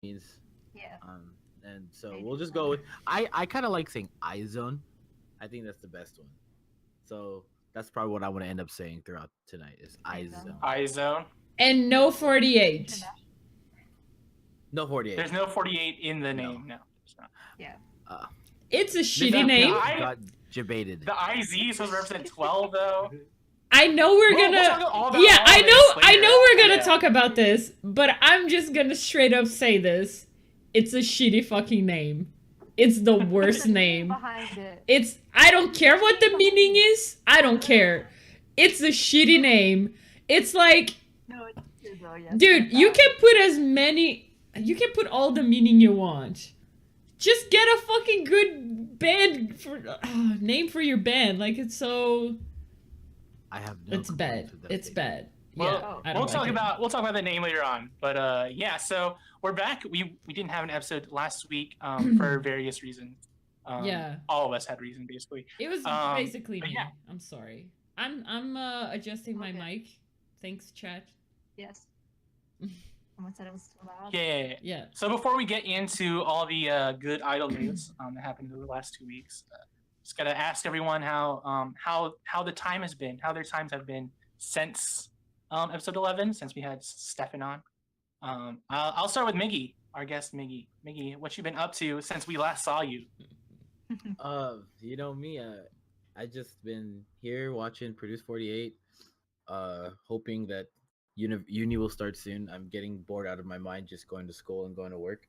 means. Yeah. And so Maybe we'll just so. go with I kind of like saying iZone. I think that's the best one. So that's probably what I want to end up saying throughout tonight is Aizen. iZone. iZone. And no 48. International. No 48. There's no 48 in the No. name. No, there's not. Yeah. Uh, It's a this shitty EP name. got debated. The IZ is supposed to represent 12, though. I know we're We'll gonna. talk all about Yeah, all I of know. this I later. know we're gonna Yeah. talk about this, but I'm just gonna straight up say this: it's a shitty fucking name. It's the worst The name. behind it. It's. I don't care what the meaning is. I don't care. It's a shitty name. It's like, No, it's true though. Yes. dude, you can put as many. You can put all the meaning you want. Just get a fucking good band for name for your band. Like it's so. I have no. It's bad. complaints with that It's statement. bad. Well, Yeah, I don't we'll like talk it. about the name later on. But yeah, so we're back. We didn't have an episode last week for various reasons. Yeah. All of us had reason basically. It was basically but me. yeah. I'm sorry. I'm adjusting my Okay. mic. Thanks, chat. Yes. Someone said it was too loud. Yeah. Yeah. So before we get into all the good idol news that happened over the last 2 weeks, just gotta ask everyone how the time has been, how their times have been since episode 11, since we had Stefan on. I'll start with Miggy, our guest Miggy. Miggy, what you been up to since we last saw you? You know me. I just been here watching Produce 48. Hoping that uni will start soon. I'm getting bored out of my mind just going to school and going to work.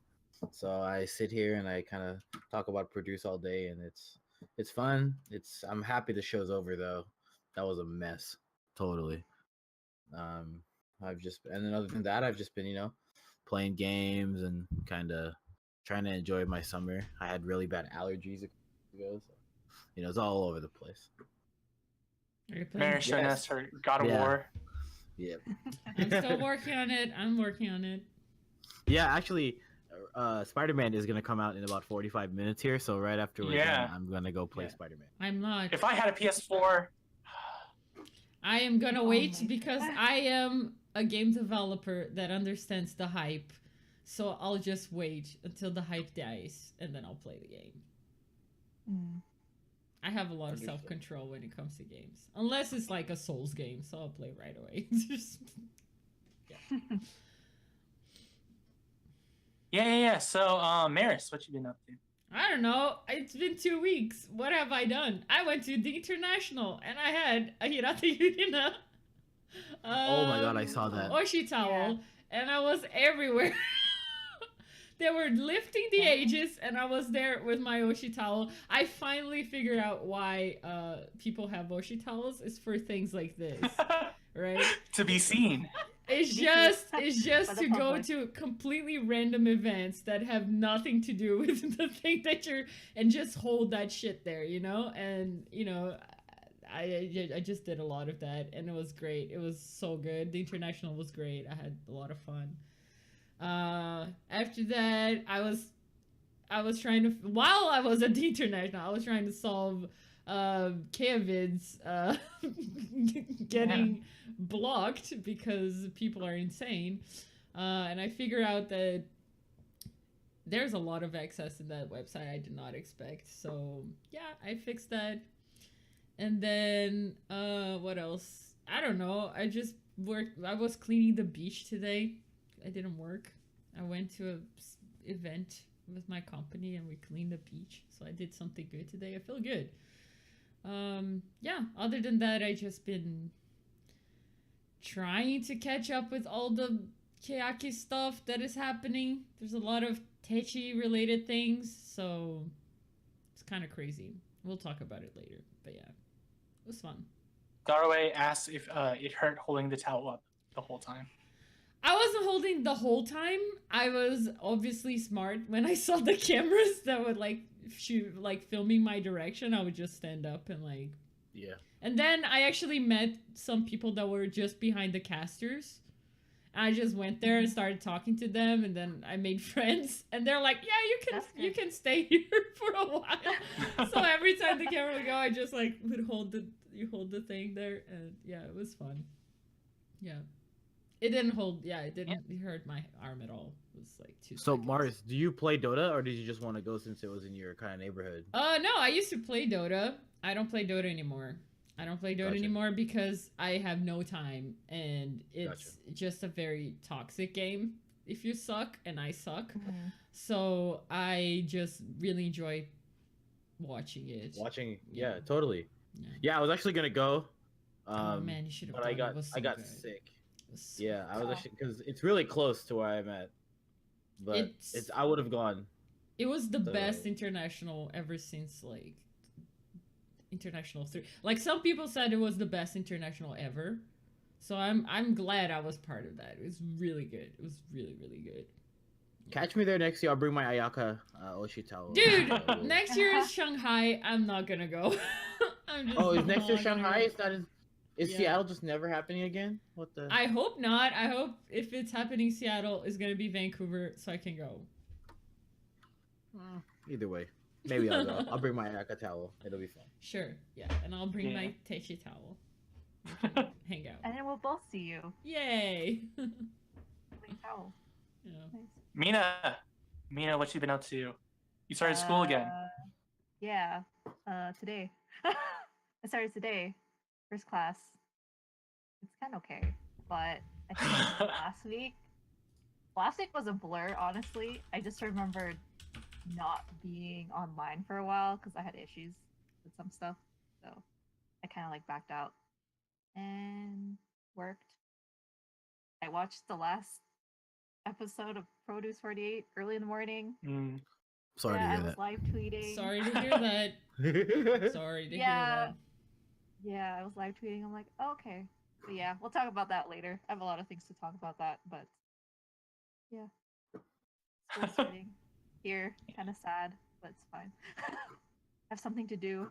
So I sit here and I kind of talk about Produce all day, and it's fun. I'm happy the show's over though. That was a mess, totally. Um, I've just and then other than that, I've just been playing games and kind of trying to enjoy my summer. I had really bad allergies ago, so it's all over the place. Are you playing? Mary showing us her God of Yeah. War. Yep. I'm still working on it. I'm working on it. Yeah, actually, Spider-Man is gonna come out in about 45 minutes here. So right after we're Yeah. done, I'm gonna go play Yeah. Spider-Man. I'm not. If I had a PS4, I am gonna Oh wait my because God. I am a game developer that understands the hype. So I'll just wait until the hype dies and then I'll play the game. Mm. I have a lot of Understood. self-control when it comes to games. Unless it's like a Souls game, so I'll play right away. yeah. So, Maris, what you been up to? I don't know. It's been 2 weeks. What have I done? I went to the international and I had a Hirata Yurina. Oh my God, I saw that. Oshi towel, and I was everywhere. They were lifting the ages, and I was there with my Oshi towel. I finally figured out why people have Oshi towels. It's for things like this, right? To be seen. It's Me too. just For the to go public. to completely random events that have nothing to do with the thing that you're, and just hold that shit there, and I just did a lot of that, and it was great. It was so good. The international was great. I had a lot of fun. After that, I was trying to, while I was at the international, I was trying to solve Kevin's getting blocked because people are insane, and I figured out that there's a lot of access in that website I did not expect. So yeah, I fixed that. And then what else? I don't know. I just worked. I was cleaning the beach today. I didn't work. I went to a event with my company and we cleaned the beach. So I did something good today. I feel good. Yeah, other than that, I just been trying to catch up with all the Keyaki stuff that is happening. There's a lot of Techi related things, so it's kind of crazy. We'll talk about it later, but yeah, it was fun. Darway asks if it hurt holding the towel up the whole time. I wasn't holding the whole time. I was obviously smart. When I saw the cameras that would shoot, filming my direction, I would just stand up and Yeah. And then I actually met some people that were just behind the casters. I just went there and started talking to them, and then I made friends. And they're like, "Yeah, you can stay here for a while." So every time the camera would go, I just would hold the thing there, and yeah, it was fun. Yeah, it didn't hold. Yeah, it didn't hurt my arm at all. It was like 2 So seconds. Mars, do you play Dota or did you just want to go since it was in your kind of neighborhood? No, I used to play Dota. I don't play Dota anymore. I don't play Dota Gotcha. anymore because I have no time, and it's just a very toxic game if you suck, and I suck. So I just really enjoy watching it. Yeah, totally. Yeah. Yeah, I was actually gonna go. Oh man, you should have but done I got it. It was so I got good. sick. It was so Yeah, I was Oh. actually because it's really close to where I'm at. But it's I would have gone. It was the So- best international ever since like International 3. Like some people said it was the best international ever. So I'm glad I was part of that. It was really good. It was really, really good. Catch me there next year. I'll bring my Ayaka Oshi towel. Dude, next year is Shanghai. I'm not gonna go. I'm just Oh, is next year not gonna Shanghai? go. Is that is Yeah. Seattle just never happening again? What the? I hope not. I hope if it's happening Seattle, it's gonna be Vancouver so I can go. Either way, maybe I'll go. I'll bring my Ayaka towel. It'll be fun. Sure, yeah, and I'll bring my Techi towel. We can hang out. And then we'll both see you. Yay! Ow. Yeah. Nice. Mina, what you been up to? You started school again. Yeah. Today. I started today. First class. It's kind of okay, but I think last week was a blur. Honestly, I just remembered not being online for a while because I had issues with some stuff, so I kind of like backed out and worked. I watched the last episode of Produce 48 early in the morning. Sorry to I hear was live tweeting. Sorry to hear that. that. Sorry to hear Yeah. that. Yeah, I was live tweeting. I'm like, oh, okay. But yeah, we'll talk about that later. I have a lot of things to talk about that, but yeah. Still sitting here, kind of sad, but it's fine. Have something to do.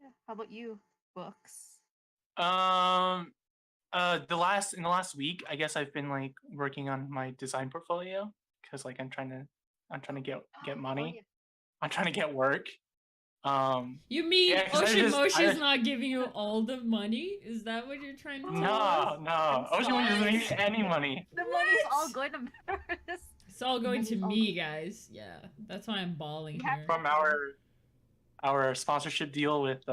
Yeah. How about you? Books. In the last week, I guess I've been like working on my design portfolio because like I'm trying to get money. Oh, yeah. I'm trying to get work. You mean Yeah, 'cause Oshi Moshi is I- not giving you all the money? Is that what you're trying to tell us? No. I'm Oshi Moshi doesn't sorry. need any money. The money's all going to Paris. It's all going to Money's all me, guys. Yeah, that's why I'm bawling You have here. From our sponsorship deal with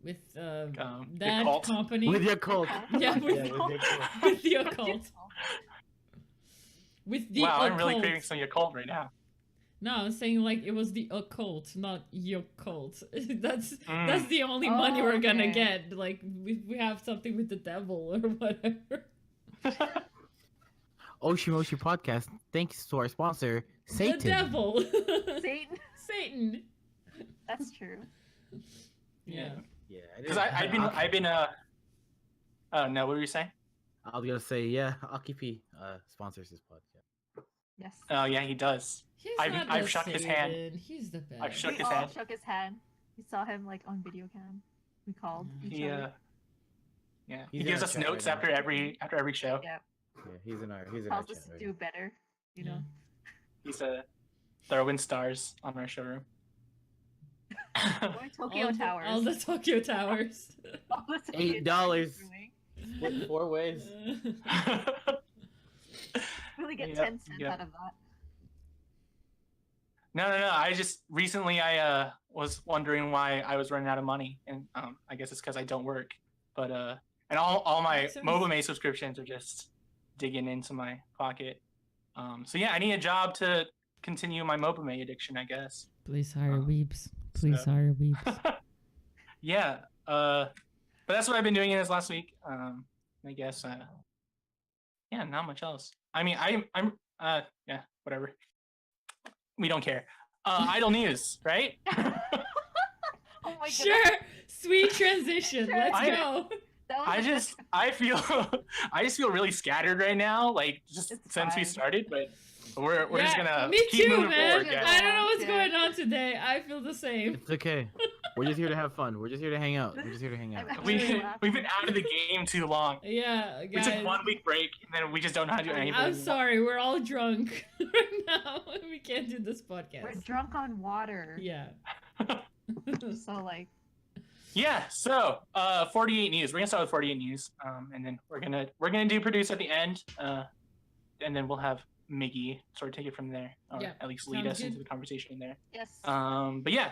With the that cult. company. With your cult. Yeah, with, Yeah, with your cult. with the occult. With the wow, occult. I'm really craving some Yakult right now. No, I'm saying like it was the occult, not your cult. that's Mm. the only Oh, money we're gonna okay. get. Like we have something with the devil or whatever. Oshi Moshi podcast. Thanks to our sponsor, Satan. The devil. Satan. Satan. That's true. Yeah. Yeah, Because I've been oh no, what were you saying? I was gonna say yeah. Aki P sponsors this podcast. Yes. Oh yeah, he does. He's I've- not I've the shook his hand. Satan. He's the best. I've shook We his all hand. shook his hand. We saw him like on video cam. We called each He other. yeah. He's He in gives our us chat notes right now. after every show. Yeah. Yeah, he's in our Tells chat us to right do now. better. You know. He's throwing stars on our showroom. Or Tokyo Towers. All the Tokyo Towers. All the Tokyo $8. Towers we're doing. Split 4 ways. Really get Yep, 10 cents yep. out of that. No. I just recently I was wondering why I was running out of money, and I guess it's because I don't work. But and all my Makes sense. MobaMe subscriptions are just digging into my pocket. So yeah, I need a job to continue my MobaMe addiction, I guess. Please hire weebs. Please hire weebs. Yeah. But that's what I've been doing in this last week. I guess. Yeah, not much else. I mean, I'm yeah, whatever. We don't care. Idle news, right? Oh my god. Sure. Sweet transition. Sure. Let's I- go. That was I a good- just feel really scattered right now, like just It's since we fine. started, but we're just gonna Me keep too, moving man. forward, Yeah. guys. I don't know what's Yeah. going on today. I feel the same. It's okay. We're just here to have fun. We're just here to hang out. We're just here to hang out. I'm We actually laughing. we've been out of the game too long. Yeah, We guys. took 1 week break and then we just don't know how to do anything. I'm anymore. sorry, we're all drunk right now. We can't do this We're podcast. drunk on water. Yeah. So like Yeah, so 48 news. We're gonna start with 48 news, and then we're gonna do produce at the end, and then we'll have Miggy sort of take it from there, or Yeah, at least lead sounds us good. into the conversation in there. Yes. But yeah,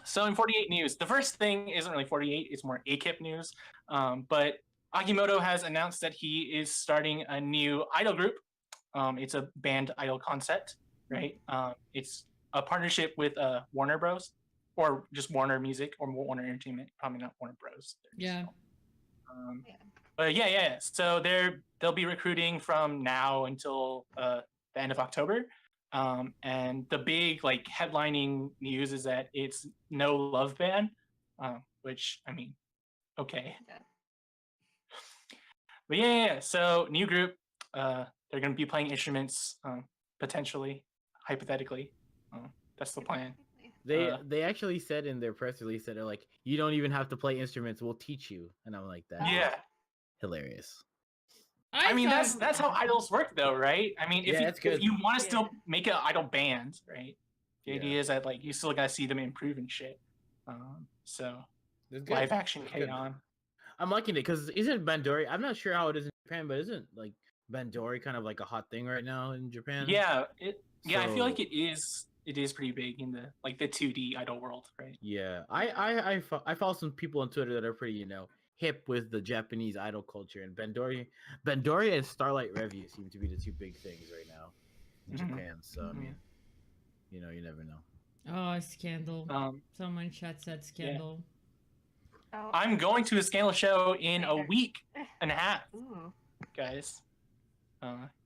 so in 48 news, the first thing isn't really 48; it's more AKIP news. But Akimoto has announced that he is starting a new idol group. It's a band idol concept, right? It's a partnership with Warner Bros. Or just Warner Music or Warner Entertainment. Probably not Warner Bros. Yeah. Yeah. But yeah. So they'll be recruiting from now until the end of October. And the big like headlining news is that it's no love band, which I mean, okay. Yeah. But yeah. So new group, they're gonna be playing instruments, potentially, hypothetically. That's the plan. They actually said in their press release that they're like, you don't even have to play instruments, we'll teach you. And I'm like, that Yeah. hilarious. I mean, thought- that's how idols work, though, right? I mean, Yeah, that's if good. you want to Yeah. still make an idol band, right? The Yeah. idea is that like you still gotta see them improve and shit. So That's good. live action That's good. K-On. I'm liking it because isn't Bandori? I'm not sure how it is in Japan, but isn't like Bandori kind of like a hot thing right now in Japan? Yeah, I feel like So- it is pretty big in the like the 2D idol world, right? Yeah, I follow some people on Twitter that are pretty hip with the Japanese idol culture, and Bandori and Starlight Revue seem to be the two big things right now in Mhm. Japan. So I Mhm. mean, you never know. Oh, scandal. Um, Someone in chat said scandal. Oh. I'm going to a Scandal show in a Later. week and a half, Ooh. guys.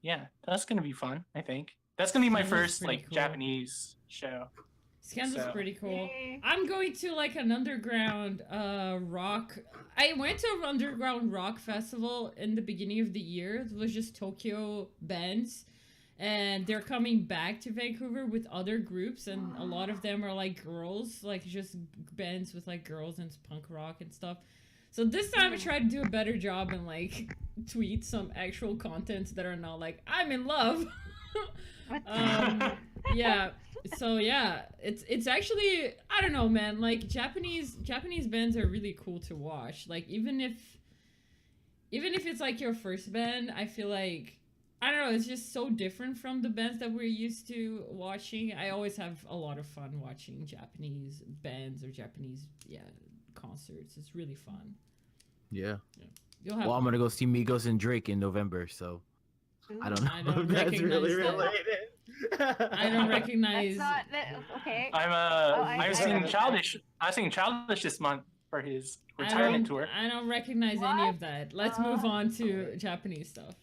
Yeah, that's gonna be fun. I think that's gonna be my Scandal's first pretty like cool. Japanese show. Scandal's So- pretty cool. Yay. I'm going to like an underground rock. I went to an underground rock festival in the beginning of the year. It was just Tokyo bands. And they're coming back to Vancouver with other groups, and a lot of them are like girls, like just bands with like girls and punk rock and stuff. So this time I tried to do a better job and like tweet some actual contents that are not like I'm in love. Yeah. So yeah, it's actually I don't know, man. Like Japanese bands are really cool to watch. Like even if it's like your first band, I feel like I don't know, it's just so different from the bands that we're used to watching. I always have a lot of fun watching Japanese bands or Japanese concerts. It's really fun. Yeah. You'll have Well, I'm gonna go see Migos and Drake in November, so I don't know I don't if that's really recognize that. related. I don't recognize. That's not that, okay. I'm seeing I- Childish. I'm seeing Childish this month for his retirement tour. I don't recognize any of that. Let's move on to Japanese stuff.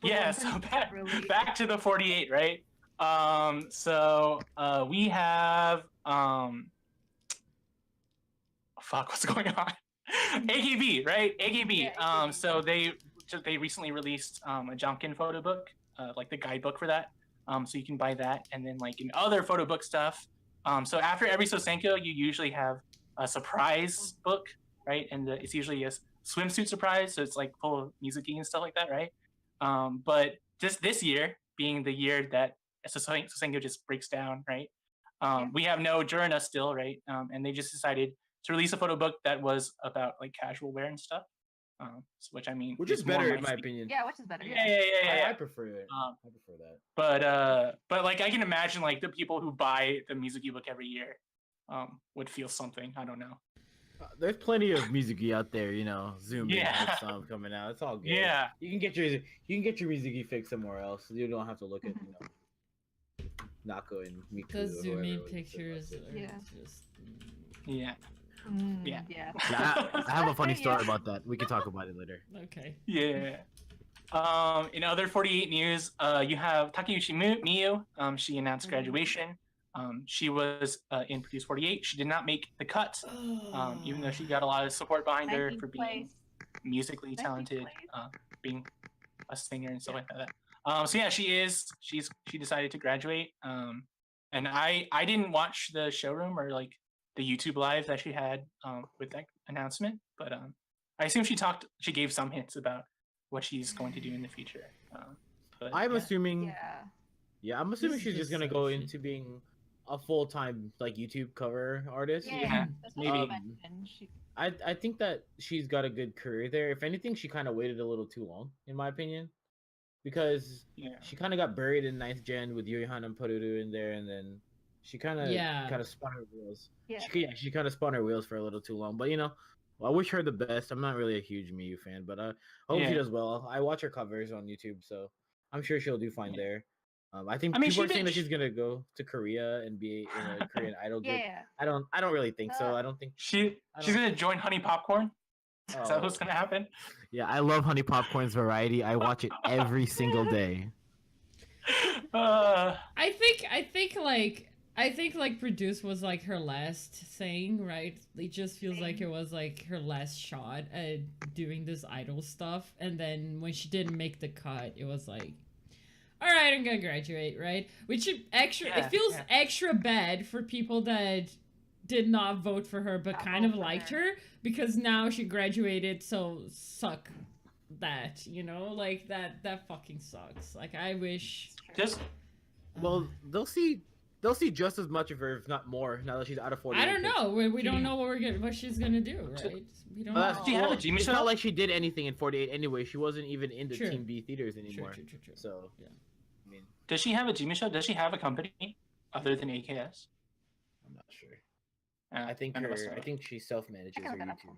Yeah, so Really? back to the 48, right? So we have fuck, what's going on? AKB, right? AKB. Yeah, AKB. So they recently released a Jonkin photo book, like the guidebook for that. So you can buy that, and then like in other photo book stuff. So after every Sosenko, you usually have a surprise book, right? And it's usually a swimsuit surprise, so it's like full of music-y and stuff like that, right? But just this year being the year that Sosenko just breaks down, right? We have no Jurina still, right? And they just decided to release a photo book that was about like casual wear and stuff, which I mean, Which is more better in my speed. opinion. Yeah, which is better. Yeah. I prefer it. I prefer that. But like I can imagine like the people who buy the music ebook every year would feel something. I don't know. There's plenty of music out there, Zoom Yeah. songs coming out. It's all good. Yeah. You can get your music fix somewhere else. You don't have to look at Nako and Miku. The or zoom whoever in it was. pictures are Yeah. just. Yeah. Yeah. Yeah. I have a funny story Yeah. about that. We can talk about it later. Okay. Yeah. In other 48 news, you have Takeuchi Miyu. She announced graduation. She was in Produce 48. She did not make the cut, even though she got a lot of support behind her 19th for being place. musically 19th talented, place. being a singer and stuff like that. So yeah, she decided to graduate. And I didn't watch the showroom or like the YouTube live that she had with that announcement, but I assume she gave some hints about what she's going to do in the future. But, I'm yeah. assuming. Yeah. I'm assuming This she's is just gonna so go shit. into being a full-time like YouTube cover artist. Yeah, That's maybe. what she mentioned. I think that she's got a good career there. If anything, she kind of waited a little too long, in my opinion. because Yeah. she kind of got buried in 9th gen with Yoihan and Poruru in there, and then she kind of spun her wheels. Yeah. She kind of spun her wheels for a little too long. But I wish her the best. I'm not really a huge Miyu fan, but I hope she does well. I watch her covers on YouTube, so I'm sure she'll do fine there. I think people are saying that she's gonna go to Korea and be in a Korean idol group. Yeah. I don't really think so. I don't think she's gonna join Honey Popcorn. Is that what's gonna happen? Yeah, I love Honey Popcorn's variety. I watch it every single day. I think like Produce was like her last thing, right? It just feels like it was like her last shot at doing this idol stuff, and then when she didn't make the cut, it was like, all right, I'm gonna graduate, right? Which it feels extra bad for people that did not vote for her but kind of liked her, because now she graduated, so suck that, like that fucking sucks. Like, I wish well, they'll see just as much of her, if not more, now that she's out of 48. I don't know. We don't know what she's gonna do, right? We don't know. Do you have a Jimmy It's show? not like she did anything in 48 anyway. She wasn't even in the Team B theaters anymore. True. So yeah. I mean, does she have a Jimmy show? Does she have a company other than AKS? I'm not sure. I think she self-manages her YouTube.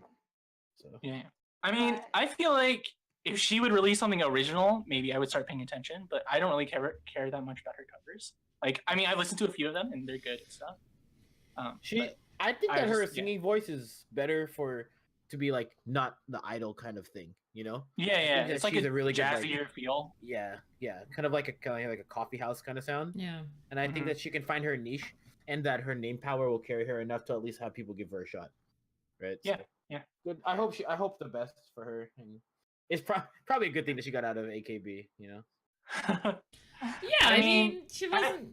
So yeah. I mean, I feel like if she would release something original, maybe I would start paying attention. But I don't really care that much about her covers. Like, I mean, I've listened to a few of them and they're good and stuff. I think that her singing voice is better to be like not the idol kind of thing, Yeah. It's like a really jazzier good, feel. Yeah, kind of like a coffee house kind of sound. Yeah. And I think that she can find her niche, and that her name power will carry her enough to at least have people give her a shot, right? Yeah, so, yeah. Good. I hope the best for her, and it's probably a good thing that she got out of AKB. Yeah, I mean, she wasn't.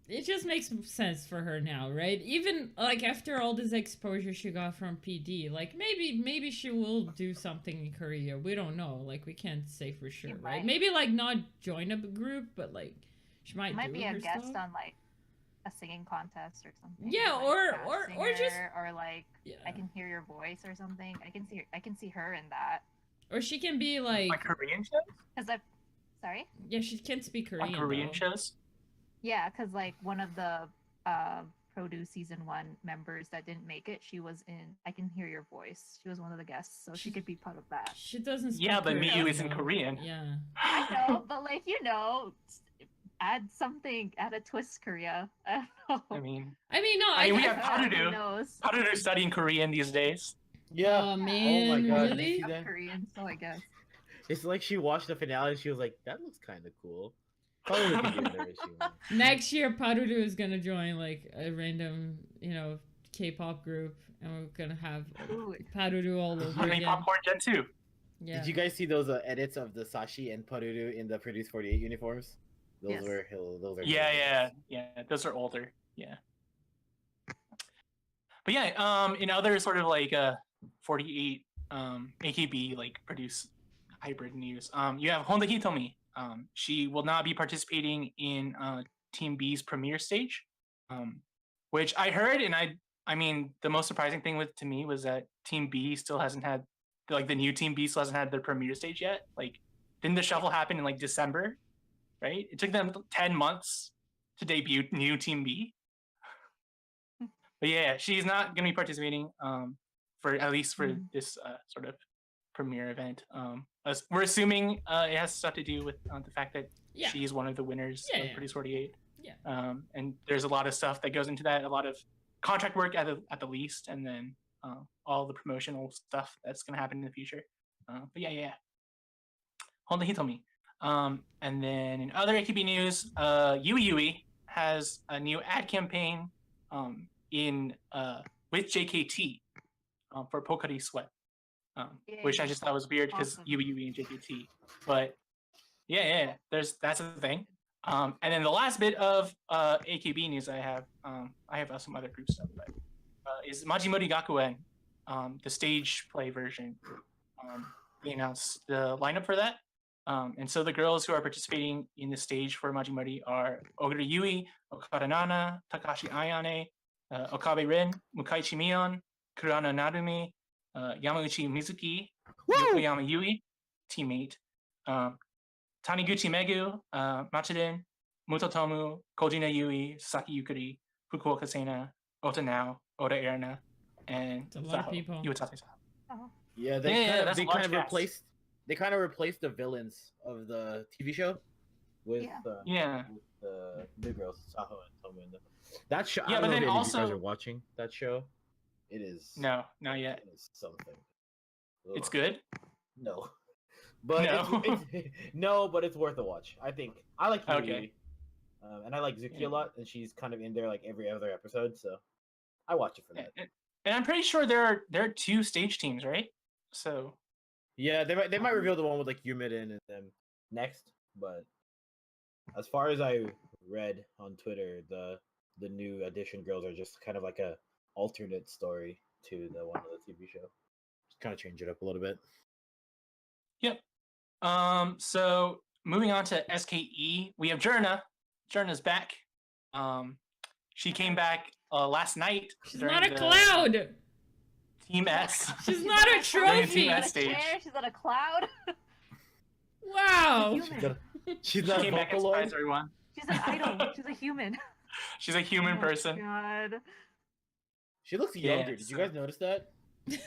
It just makes sense for her now, right? Even like after all this exposure she got from PD, like maybe she will do something in Korea. We don't know. Like, we can't say for sure, right? Maybe like not join a group, but like she might be a guest stuff on like a singing contest or something. Yeah, like or just or like I Can Hear Your Voice or something. I can see her in that. Or she can be like Korean shows. Sorry. Yeah, she can't speak Korean. Korean shows. Yeah, because like one of the Produce season 1 members that didn't make it, she was in I Can Hear Your Voice. She was one of the guests, so she could be part of that. She doesn't speak but Korean, Miyu is in Korean. Yeah. I know, but like, add a twist, Korea. I don't know. I mean, no. We have Parudu. Parudu studying Korean these days. Yeah. Oh man, oh my God. really? I'm Korean, so I guess. It's like she watched the finale and she was like, "That looks kind of cool." Probably could be there, Next year, Parudu is gonna join like a random, K-pop group, and we're gonna have Parudu all over Honey again. Popcorn Gen 2. Yeah. Did you guys see those edits of the Sashi and Parudu in the Produce 48 uniforms? Those were Yeah. Those are older. Yeah. But yeah, in other sort of like 48 AKB like Produce hybrid news, you have Honda Hitomi. She will not be participating in Team B's premiere stage, which I heard, and I mean, the most surprising thing to me was that Team B still hasn't had, like, the new Team B still hasn't had their premiere stage yet. Like, didn't the shuffle happen in like December, right? It took them 10 months to debut new Team B. But yeah, she's not gonna be participating for at least for this sort of premiere event. We're assuming it has stuff to do with the fact that she's one of the winners of Produce 48. Yeah. And there's a lot of stuff that goes into that, a lot of contract work at the least, and then all the promotional stuff that's gonna happen in the future. But yeah. Honda Hitomi. And then in other AKB news, Yui Yui has a new ad campaign in with JKT for Pokari Sweat. Which I just thought was weird because Yui Yui and JKT. But yeah, that's a thing. And then the last bit of AKB news I have some other group stuff, but is Majimori Gakuen, the stage play version. They announced the lineup for that. And so the girls who are participating in the stage for Majimori are Oguri Yui, Okada Nana, Takashi Ayane, Okabe Rin, Mukaichi Mion, Kurana Narumi, Yamauchi Mizuki, Yokoyama Yui, teammate, Taniguchi Megu, Machiden, Mutotomu, Kojina Yui, Sasaki Yukari, Fukuoka Sena, Ota Nao, Oda Erna, and It's a lot of Saho, people. Iwatate Saho. Oh. Yeah, that's a they large kind of cast. replaced the villains of the TV show with Yeah. with the big girls Saho and Tomo. And that show, Yeah, I but don't know if then any of you guys also- are watching that show. It is No, not yet. It is something. It's Ugh. good. No, but No. it's no, but it's worth a watch. I think I like Yui, Okay. and I like Zuki Yeah. a lot, and she's kind of in there like every other episode, so I watch it for that. And I'm pretty sure there are 2 stage teams, right? So Yeah, they might reveal the one with like Yumiden and them next, but as far as I read on Twitter, the new addition girls are just kind of like a alternate story to the one of the TV show. Just kind of change it up a little bit. Yep. So moving on to SKE, we have Jurina. Jurina's back. She came back last night. She's during not a the cloud. Team S. She's not a During Team trophy. S She's stage. on a chair, she's on a cloud. Wow. She's a human. She's She not a came back and Vocaloid. surprised everyone. She's an idol. She's a human. She's a human Oh, person. God. She looks Yeah, younger. Did you guys notice that? She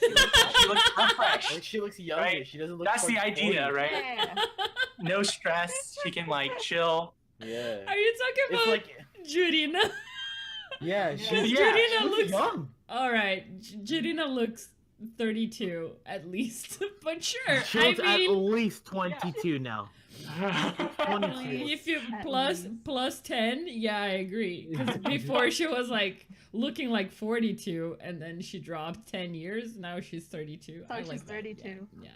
looks fresh. Like she looks younger. Right. She doesn't look. That's the like idea, 40. right? Yeah. No stress. She can like chill. Yeah. Are you talking It's about like Jurina? yeah, Yeah. she, Yeah. she looks young. All right, Jurina looks 32 at least, but sure. She I looks at mean, least 22 now. 22. if you At plus least. plus 10, yeah, I agree. Because before she was like looking like 42, and then she dropped 10 years. Now she's 32. So I she's like that. 32. Yeah.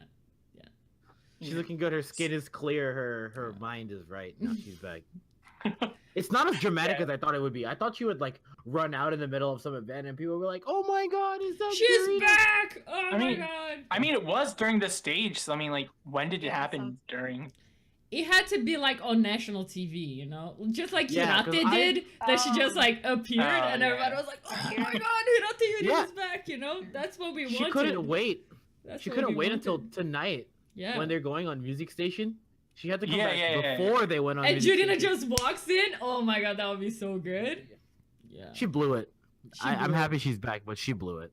She's looking good. Her skin is clear. Her mind is right. Now she's back. It's not as dramatic Yeah. as I thought it would be. I thought she would like run out in the middle of some event and people were like, "Oh my god, is that She's Jurina?" back! Oh I my mean- god! I mean, it was during the stage. So I mean, like, when did it Yeah, happen? During? It had to be like on national TV, you know, just like Yeah, 'cause Hirate I- did. That she just Oh. like appeared, Oh, and yeah. everybody was like, "Oh my Yeah. god, Hirate Yuri Yeah. is back!" You know, that's what we She wanted. couldn't wait. That's She what couldn't we wait until wanted. tonight Yeah. when they're going on Music Station. She had to come Yeah, back yeah, yeah. before they went on. And Music Jurina Station. just walks in. Oh my god, that would be so good. Yeah. She blew it. She I'm blew it. happy she's back, but she blew it.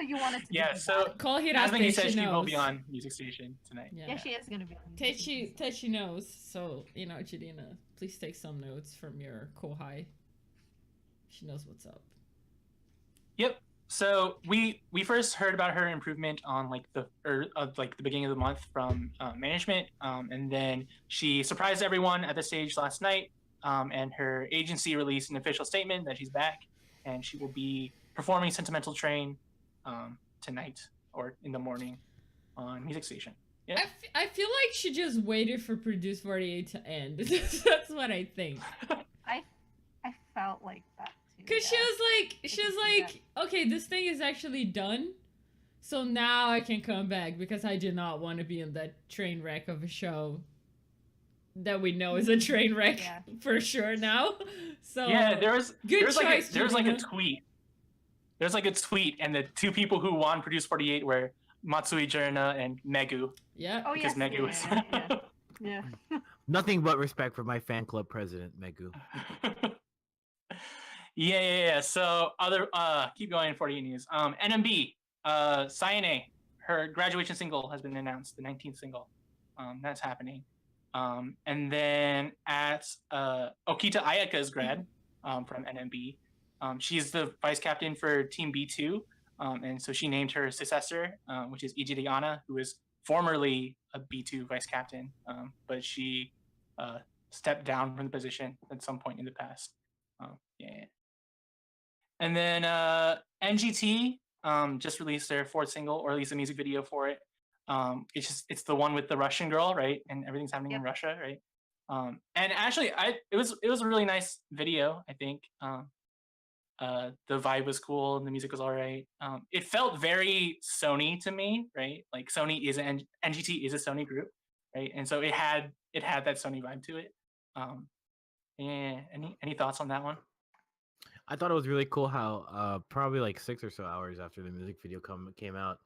You want it to Yeah, be so- bad. Call Hirate. As Miggy said, she she will knows. be on Music Station tonight. Yeah. Yeah, she is gonna be on Techi knows. So you know, Jurina, please take some notes from your kohai. She knows what's up. Yep. So we first heard about her improvement on like the beginning of the month from management, and then she surprised everyone at the stage last night. And her agency released an official statement that she's back, and she will be performing "Sentimental Train" tonight or in the morning on Music Station. Yeah. I feel like she just waited for Produce 48 to end. That's what I think. I felt like that too. Cause yeah. she was like, okay, this thing is actually done, so now I can come back because I did not want to be in that train wreck of a show that we know is a train wreck Yeah. for sure now. So Yeah, there was good choice. there was like a Jurina. tweet. There's like a tweet, and the 2 people who won Produce 48 were Matsui Jurina and Megu. Yeah. Oh Because yes, Megu was. yeah. Nothing but respect for my fan club president, Megu. Yeah. So other keep going 48 news. NMB, Sayane, her graduation single has been announced, the 19th single. That's happening. And then at Okita Ayaka's grad from NMB. She's the vice captain for Team B2. And so she named her successor, which is Ijiri Anna, who was formerly a B2 vice captain, but she stepped down from the position at some point in the past. Yeah. And then NGT just released their 4th single, or at least a music video for it. It's the one with the Russian girl, right? And everything's happening in Yep. Russia, right? And actually, it was a really nice video. I think the vibe was cool and the music was all right. It felt very Sony to me, right? Like Sony is NGT is a Sony group, right? And so it had that Sony vibe to it. Yeah. Any thoughts on that one? I thought it was really cool how probably like 6 or so hours after the music video came out,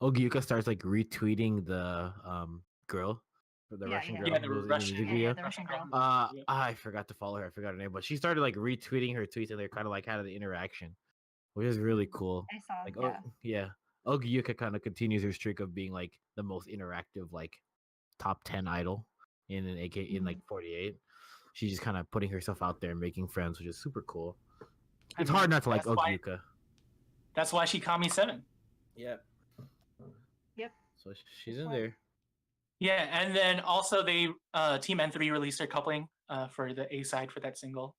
Ogiuka starts like retweeting the girl For the Yeah, Russian yeah. girl Yeah, who the was in the Russian. music Yeah, video. the Russian girl. Yeah. I forgot to follow her. I forgot her name, but she started like retweeting her tweets, and they kind of like had an interaction, which is really cool. I saw. Like, Yeah. oh yeah, Ogiyuka kind of continues her streak of being like the most interactive, like top 10 idol in an AK in like 48. She's just kind of putting herself out there and making friends, which is super cool. I It's mean, hard not to like that's why- Ogiyuka. That's why she called me 7. Yep. Yep. So she's in That's why. there. Yeah, and then also they Team N3 released their coupling for the A side for that single.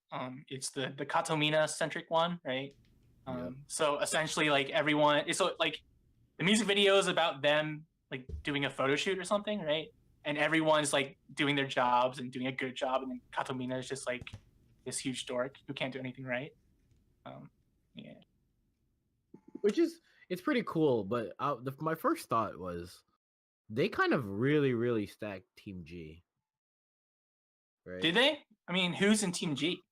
It's the Katomina centric one, right? Yep. So essentially, like everyone, so like the music video is about them like doing a photo shoot or something, right? And everyone's like doing their jobs and doing a good job, and then Katomina is just like this huge dork who can't do anything right. Yeah. Which is it's pretty cool, but my first thought was they kind of really stacked Team G. Right? Did they? I mean, who's in Team G?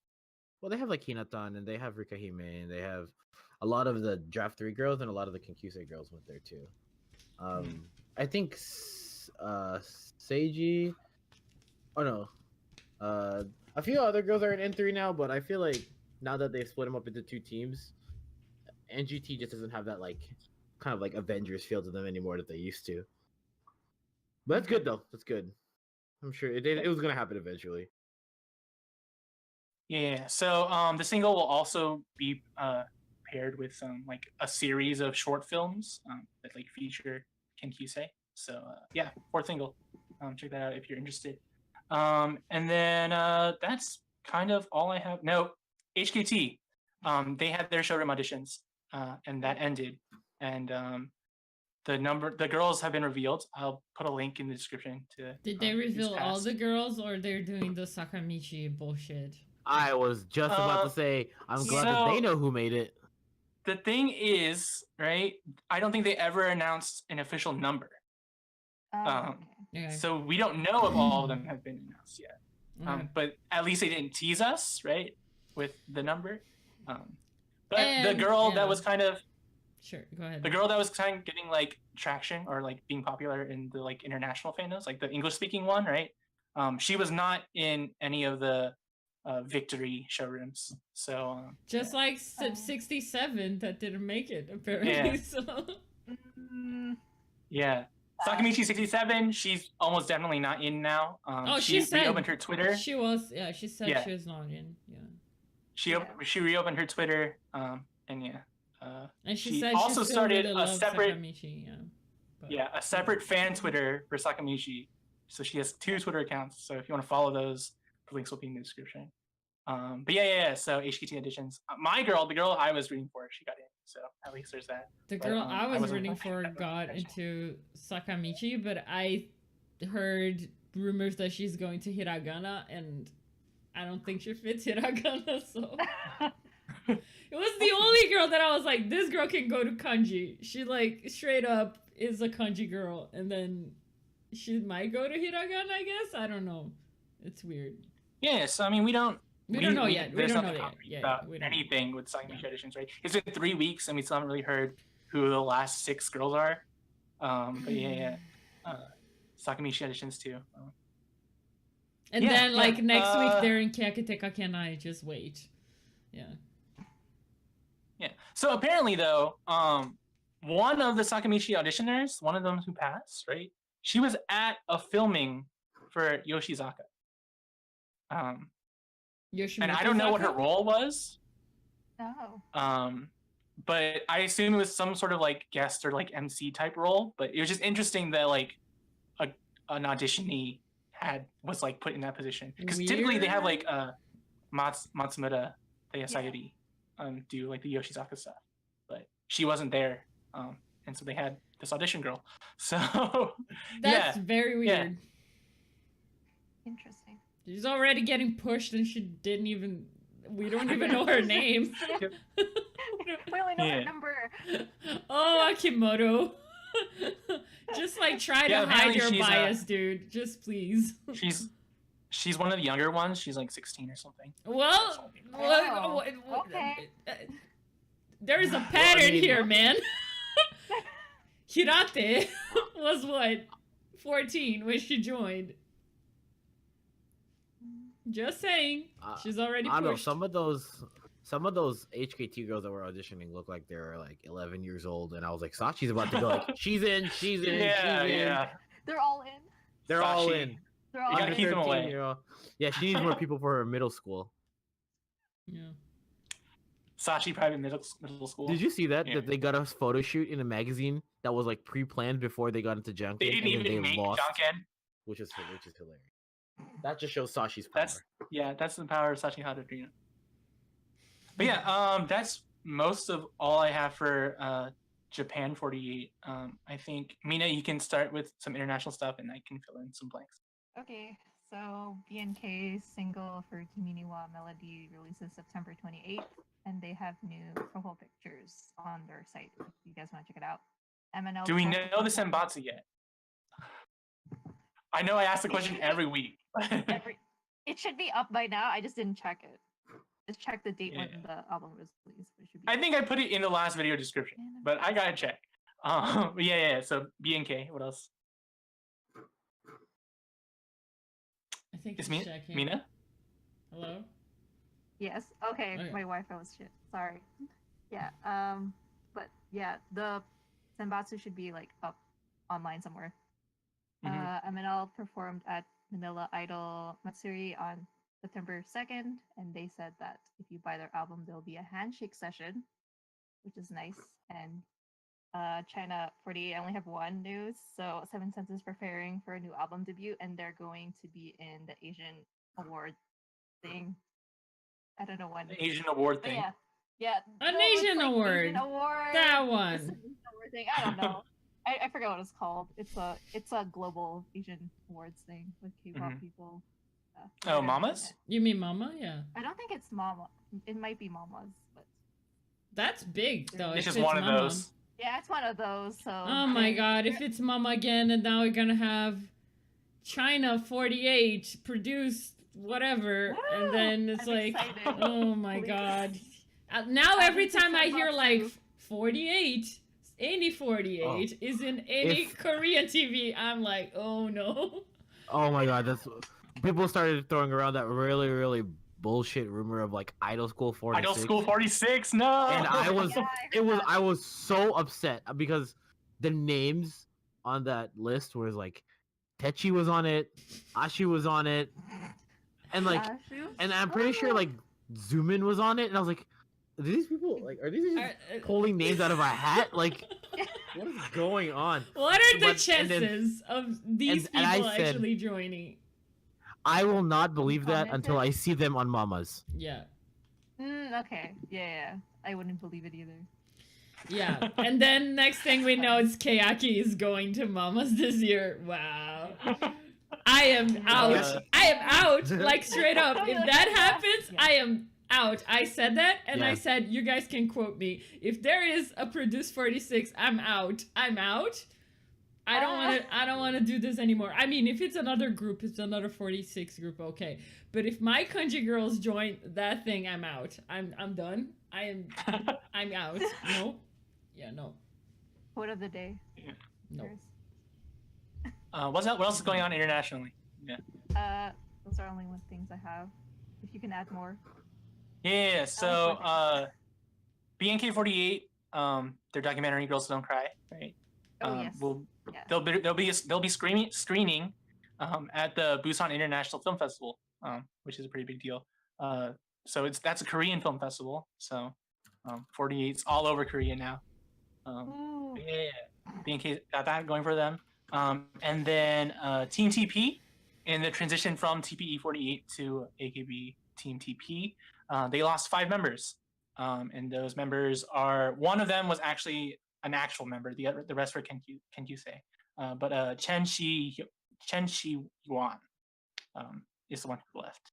Well, they have like Hinatan and they have Rikahime and they have a lot of the Draft 3 girls and a lot of the Kenkyusei girls went there too. I think Seiji. Oh no, a few other girls are in N3 now, but I feel like now that they've split them up into 2 teams, NGT just doesn't have that like kind of like Avengers feel to them anymore that they used to. But that's good though. That's good. I'm sure it was gonna happen eventually. Yeah. So the single will also be paired with some like a series of short films that like feature Kenkyusei. So yeah, 4th single. Check that out if you're interested. And then that's kind of all I have. No, HKT. They had their showroom auditions, and that ended. And the girls have been revealed. I'll put a link in the description to. Did they reveal all the girls, or they're doing the Sakamichi bullshit? I was just about to say, I'm glad that they know who made it. The thing is, right? I don't think they ever announced an official number. Okay. So we don't know if all of them have been announced yet. But at least they didn't tease us, right, with the number. But the girl that was kind of Sure, go ahead. the girl that was kind of getting like traction or like being popular in the like international fandoms, like the English speaking one, right? She was not in any of the victory showrooms. So just like 67 that didn't make it apparently. Yeah. So yeah. Sakamichi 67, she's almost definitely not in now. She reopened her Twitter. She was, yeah, she said she was not in, yeah. She reopened her Twitter, and yeah. And she said also she still started really a loves separate Sakamichi, a separate fan Twitter for Sakamichi. So she has 2 Twitter accounts. So if you want to follow those, the links will be in the description. But yeah. So HKT auditions. The girl I was rooting for, she got in. So at least there's that. The girl I was rooting for got into Sakamichi, but I heard rumors that she's going to Hiragana, and I don't think she fits Hiragana, so... It was the only girl that I was like, this girl can go to kanji. She like straight up is a kanji girl, and then she might go to Hiragana, I guess. I don't know. It's weird. Yeah, so I mean, we don't know yet. We don't know yet about anything with Sakamichi auditions, right? It's been 3 weeks, and we still haven't really heard who the last 6 girls are. But yeah. Sakamichi auditions too. And then like next week they're in Keyaki Kenai. Just wait. Yeah. Yeah. So apparently though, one of the Sakamichi auditioners, one of them who passed, right? She was at a filming for Yoshizaka. And I don't know what her role was. Oh. But I assume it was some sort of like guest or like MC type role. But it was just interesting that like an auditionee was like put in that position, because typically they have like Matsumura Sayuri do like the Yoshizaka stuff, but she wasn't there, and so they had this audition girl. So that's very weird. Yeah. Interesting. She's already getting pushed, and she didn't even. We don't even know her name. We only know her number. Oh, Akimoto. Just like try to hide your bias, dude. Just please. She's one of the younger ones. She's like 16 or something. Well, okay. There's a pattern here, man. Hirate was what, 14 when she joined. Just saying. She's already I don't know. pushed. Some of those HKT girls that were auditioning look like they're like 11 years old, and I was like, Sachi's about to go. Like, she's in. Yeah. They're all in. They're all Sachi. in. They're all You gotta in. keep them away. 13-year-old. Yeah, she needs more people for her middle school. Yeah. Sachi private middle school. Did you see that? Yeah. That they got a photo shoot in a magazine that was like pre-planned before they got into Junkin, They didn't and then even they make lost, Junkin. which is hilarious. That just shows Sachi's power. That's the power of Sachi Hadadrina. But yeah, that's most of all I have for Japan 48. I think Mina, you can start with some international stuff, and I can fill in some blanks. Okay, so BNK's single for Kimi wa Melody releases September 28th, and they have new profile pictures on their site. If you guys want to check it out. MNL. Do we know the Senbatsu yet? I know I ask the question every week. It should be up by now. I just didn't check it. Just check the date when the album was released. It should be I think I put it in the last video description, but I gotta check. Yeah. So BNK, what else? I think It's he's me, checking. Mina. Yes. Okay. Okay. My Wi-Fi was shit. Sorry. Yeah. But yeah, the Senbatsu should be like up online somewhere. MNL performed at Manila Idol Matsuri on September 2nd, and they said that if you buy their album, there'll be a handshake session, which is nice. And China 48, I only have one news. So Seven Sense is preparing for a new album debut, and they're going to be in the Asian award thing. I don't know when. The Asian award But thing. yeah. An No, it's Asian like award. Asian award. That It's one. an Asian award thing. I don't know. I forgot what it's called. It's a global Asian awards thing with K-pop people. Oh, Mamas? You mean Mama? Yeah. I don't think it's Mama. It might be Mamas, but That's big though. It's if just one of Mama. those. yeah, it's one of those. So. Oh my god, if it's Mama again, and now we're gonna have China 48 produce whatever, Woo! and then it's I'm like, excited. oh my Please. god. Now every time I hear like Senbatsu. 48, any 48 is in any If- Korean TV, I'm like, oh no. Oh my god, that's people started throwing around that really bullshit rumor of like Idol School 46. Idol School 46. No. And I was Yeah, I heard that. I was so upset because the names on that list was like Techi was on it, Ashi was on it, and like Ashu? and I'm pretty sure like Zoomin was on it, and I was like, are these people like are these just pulling names out of a hat? Like what is going on? What are the But- and then- chances of these and I people said- actually joining? I will not believe that Commented? until I see them on Mamas. Yeah. Okay. Yeah. I wouldn't believe it either. Yeah, and then next thing we know, it's Keyaki is going to Mamas this year. Wow. I am out. Yeah. I am out. Like straight up. If that happens, I am out. I said that, and I Yeah. said you guys can quote me. If there is a Produce 46, I'm out. I'm out. I don't want to do this anymore. I mean, if it's another group, it's another 46 group, okay. But if my country girls join that thing, I'm out. I'm done. I'm out. No. Yeah, no. Quote of the day. No. Yours. What else is going on internationally? Yeah. Those are only one things I have. If you can add more. Yeah. So BNK48, their documentary "Girls Don't Cry," right? Oh yes. Yeah. They'll be screening at the Busan International Film Festival, which is a pretty big deal. So that's a Korean film festival. So 48's all over Korea now. Ooh. Yeah, BNK got that going for them. And then Team TP in the transition from TPE48 to AKB Team TP, they lost 5 members. And those members are, one of them was actually an actual member. The rest were Kenkyusei. But Chen Shi Yuan is the one who left.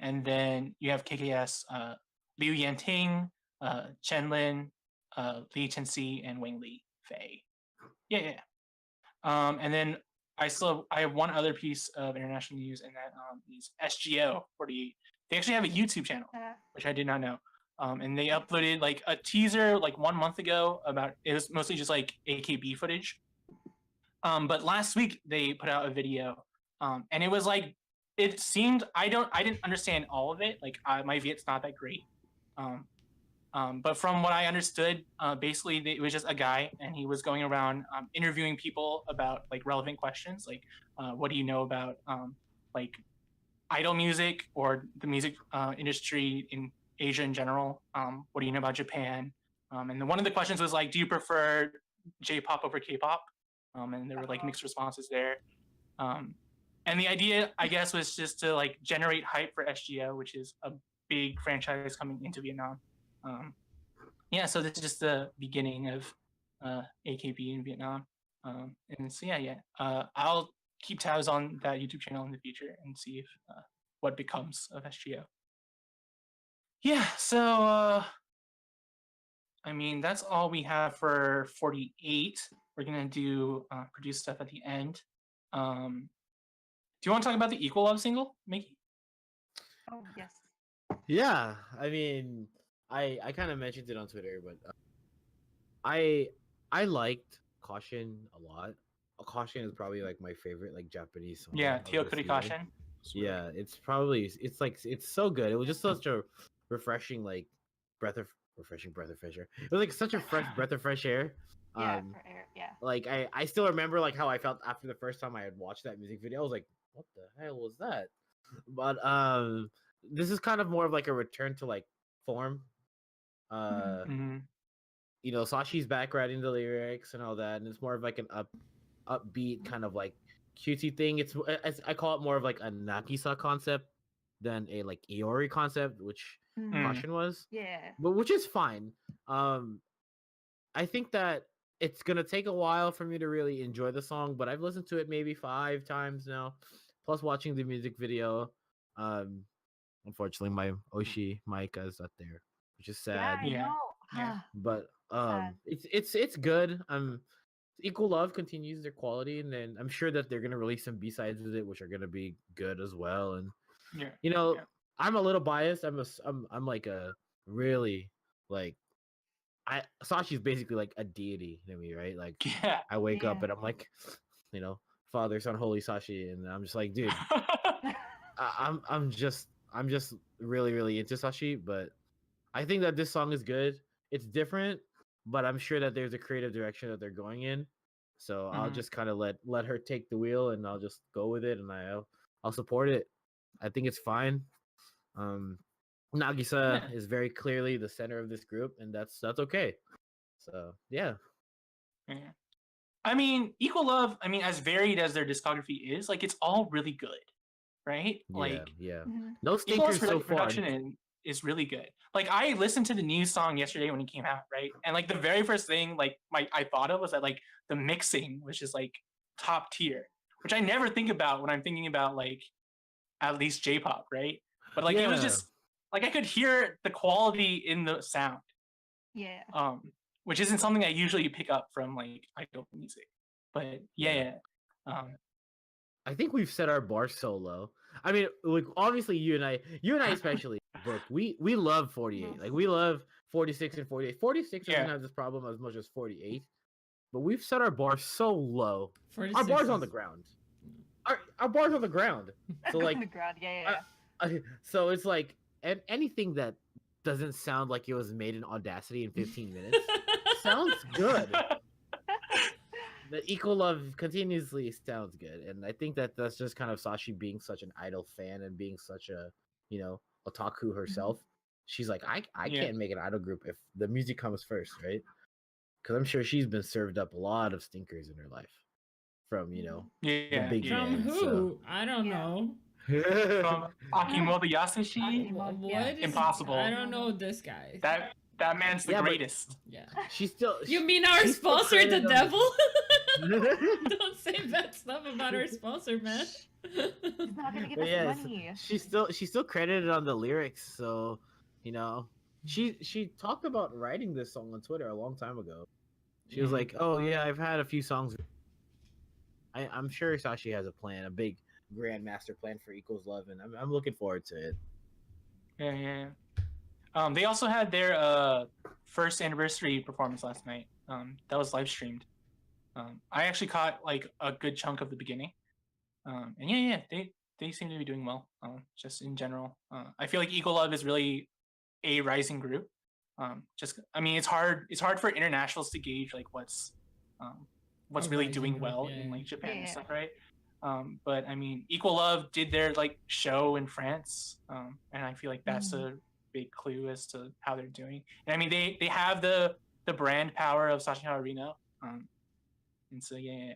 And then you have KKS, Liu Yanting, Chen Lin, Lee Chen Si, and Wang Li Fei. Yeah. And then I have one other piece of international news, and that is SGO48. They actually have a YouTube channel, which I did not know. And they uploaded like a teaser like 1 month ago about, it was mostly just like AKB footage. But last week they put out a video, and it was it seemed I didn't understand all of it. Like my Viet's not that great. But from what I understood, basically it was just a guy, and he was going around interviewing people about like relevant questions, like what do you know about like idol music or the music industry in Asia in general? What do you know about Japan? And then one of the questions was like, do you prefer J-pop over K-pop? And there were like mixed responses there. And the idea, I guess, was just to like generate hype for SGO, which is a big franchise coming into Vietnam. Yeah, so this is just the beginning of AKB in Vietnam. And so I'll keep tabs on that YouTube channel in the future and see if what becomes of SGO. Yeah, so I mean that's all we have for 48. We're gonna do produce stuff at the end. Do you want to talk about the Equal Love single, Miggy? Oh yes. Yeah, I mean, I kind of mentioned it on Twitter, but I liked Caution a lot. Caution is probably like my favorite like Japanese song. Yeah, of Teo this Kuri year. Caution. Yeah, it's probably it's so good. It was just such a refreshing like breath of fresh air. It was like such a fresh breath of fresh air. Yeah, for air. Yeah. Like I still remember like how I felt after the first time I had watched that music video. I was like, what the hell was that? But this is kind of more of like a return to like form. You know, Sashi's back writing the lyrics and all that, and it's more of like an upbeat kind of like cutesy thing. It's I call it more of like a Nagisa concept than a like Iori concept, which Caution was. Yeah. But which is fine. I think that it's gonna take a while for me to really enjoy the song, but I've listened to it maybe 5 times now, plus watching the music video. Unfortunately, my Oshi mic is not there, which is sad. Yeah, I know. But Sad. it's good. Equal Love continues their quality, and then I'm sure that they're gonna release some B-sides with it, which are gonna be good as well. And you know, I'm a little biased. I'm like a really like Sashi's basically like a deity to me, right? Like I wake up and I'm like, you know, Father, Son, Holy Sashi, and I'm just like, dude, I'm just really really into Sashi, but I think that this song is good. It's different, but I'm sure that there's a creative direction that they're going in. So I'll just kind of let her take the wheel, and I'll just go with it, and I'll support it. I think it's fine. Nagisa is very clearly the center of this group, and that's okay. So yeah. I mean, Equal Love, I mean, as varied as their discography is, like it's all really good, right? Like no stinkers so far. Production is really good. Like I listened to the new song yesterday when it came out, right? And like the very first thing like I thought of was that like the mixing was just like top tier, which I never think about when I'm thinking about like at least J-pop, right? But like it was just like I could hear the quality in the sound. Yeah. Which isn't something I usually pick up from like idol music. But I think we've set our bar so low. I mean, like obviously you and I especially, Brooke, we love 48. Like we love 46 and 48. 46 doesn't have this problem as much as 48, but we've set our bar so low. Our bar's on the ground. Our bar's on the ground. So like on the ground, so it's like anything that doesn't sound like it was made in Audacity in 15 minutes sounds good. The Equal Love continuously sounds good, and I think that that's just kind of Sashi being such an idol fan and being such a, you know, otaku herself. She's like, I can't make an idol group if the music comes first, right? Because I'm sure she's been served up a lot of stinkers in her life from, you know, the big from man, who? so. I don't know. From Akimoto Yasushi? What? Impossible. I don't know this guy. That man's the greatest. Yeah. She's still. You mean our sponsor, the devil? Don't say bad stuff about our sponsor, man. He's not gonna give us money. She's still credited on the lyrics, so you know. She talked about writing this song on Twitter a long time ago. She was like, "Oh yeah, I've had a few songs." I'm sure Sashi has a plan, a big grand master plan for Equals Love, and I'm looking forward to it. Yeah. They also had their first anniversary performance last night. That was live streamed. I actually caught like a good chunk of the beginning. And they seem to be doing well. Just in general, I feel like Equal Love is really a rising group. I mean, it's hard for internationals to gauge like what's really rising doing group, well yeah. in like Japan Yeah. and stuff, right? But I mean, Equal Love did their like show in France, and I feel like that's a big clue as to how they're doing. And I mean, they have the brand power of Sashihara Reno, and so yeah,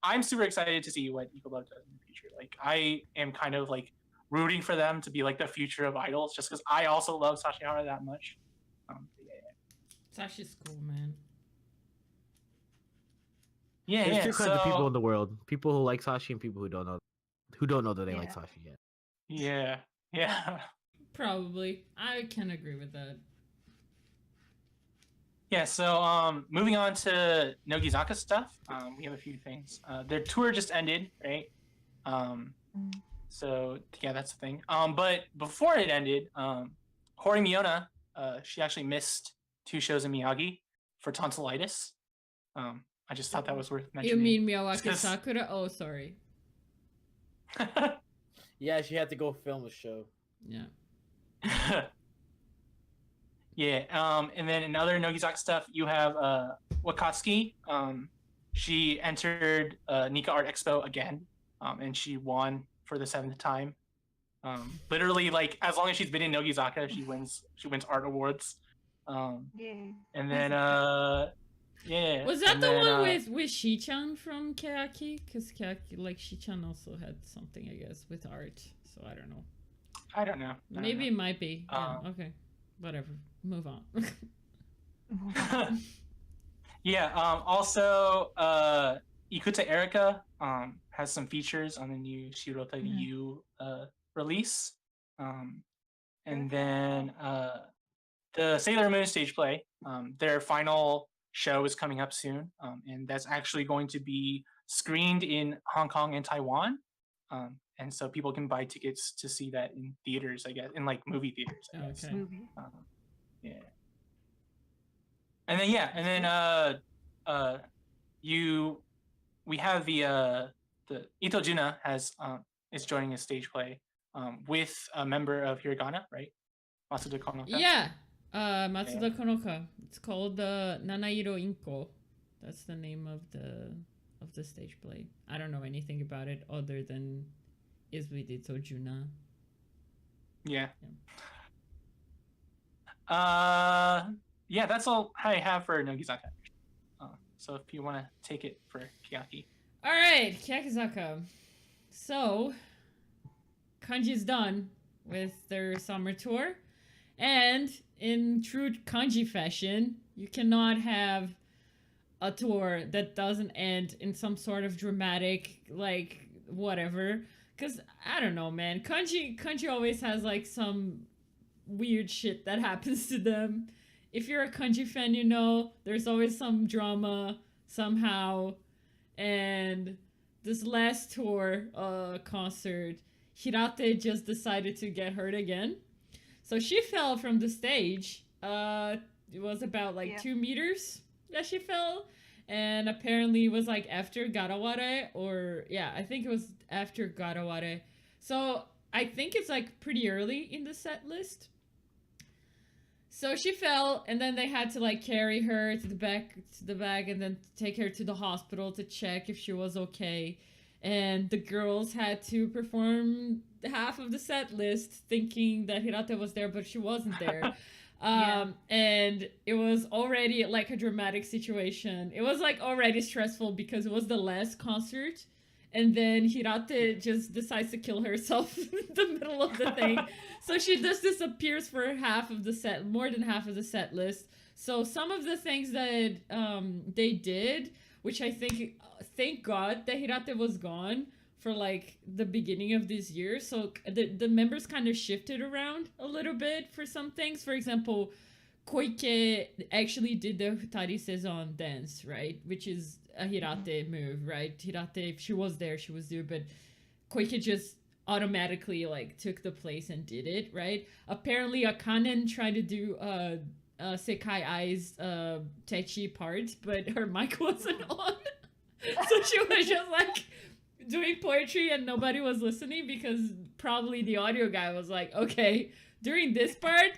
I'm super excited to see what Equal Love does in the future. Like I am kind of like rooting for them to be like the future of idols, just because I also love Sashihara that much. Sashi's cool, man. Yeah, There's yeah. two kinds of people in the world: people who like Sashi and people who don't know that they like Yeah. Sashi yet. Yeah. Probably. I can agree with that. Yeah, so moving on to Nogizaka stuff, we have a few things. Their tour just ended, right? So yeah, that's the thing. But before it ended, Hori Miona, she actually missed 2 shows in Miyagi for tonsillitis. I just thought that was worth You mentioning. mean Miyawaki Because- Sakura? Oh, sorry. Yeah, she had to go film a show. Yeah. Yeah, and then in other Nogizaka stuff, you have Wakatsuki. She entered Nika Art Expo again, and she won for the 7th time. Literally, like as long as she's been in Nogizaka, she wins art awards. Yay. And then yeah. Was that and the then, one with Shi-chan from Keyaki? Because Keyaki, like Shi-chan also had something, I guess, with art. So I don't know. I don't know. Maybe it might be. Yeah, Um, okay. Whatever. Move on. Yeah. Also, Ikuta Erika has some features on the new Shirota Yu release. And then the Sailor Moon stage play, their final show is coming up soon, and that's actually going to be screened in Hong Kong and Taiwan. And so people can buy tickets to see that in theaters, I guess, in like movie theaters, I guess. Okay. Movie. Yeah. And then we have the Ito Juna is joining a stage play with a member of Hiragana, right? Matsuda Konoka. Yeah. Matsuda Konoka. It's called the Nanairo Inko. That's the name of the stage play. I don't know anything about it other than is with Ito Juna. Yeah. Yeah, that's all I have for Nogizaka. So if you want to take it for Keyaki. All right, Kyakizaka. So, Kanji's done with their summer tour. And in true Kanji fashion, you cannot have a tour that doesn't end in some sort of dramatic, like, whatever. Because, I don't know, man. Kanji always has, like, some weird shit that happens to them. If you're a Kanji fan, you know there's always some drama somehow. And this last tour concert, Hirate just decided to get hurt again. So she fell from the stage. It was about like 2 meters that she fell. And apparently it was like after Garaware, or yeah, I think it was after Garaware. So I think it's like pretty early in the set list. So she fell, and then they had to like carry her to the back, and then take her to the hospital to check if she was okay. And the girls had to perform half of the set list, thinking that Hirate was there, but she wasn't there. And it was already like a dramatic situation. It was like already stressful because it was the last concert. And then Hirate just decides to kill herself in the middle of the thing. So she just disappears for half of the set, more than half of the set list. So some of the things that they did, which I think, thank God that Hirate was gone for like the beginning of this year. So the members kind of shifted around a little bit for some things. For example, Koike actually did the Futari Saison dance, right? Which is a Hirate move, right? Hirate, if she was there, she was there, but Koike just automatically like took the place and did it, right? Apparently Akanen tried to do Sekai Ai's Techi part, but her mic wasn't on. So she was just like doing poetry and nobody was listening because probably the audio guy was like, okay, during this part,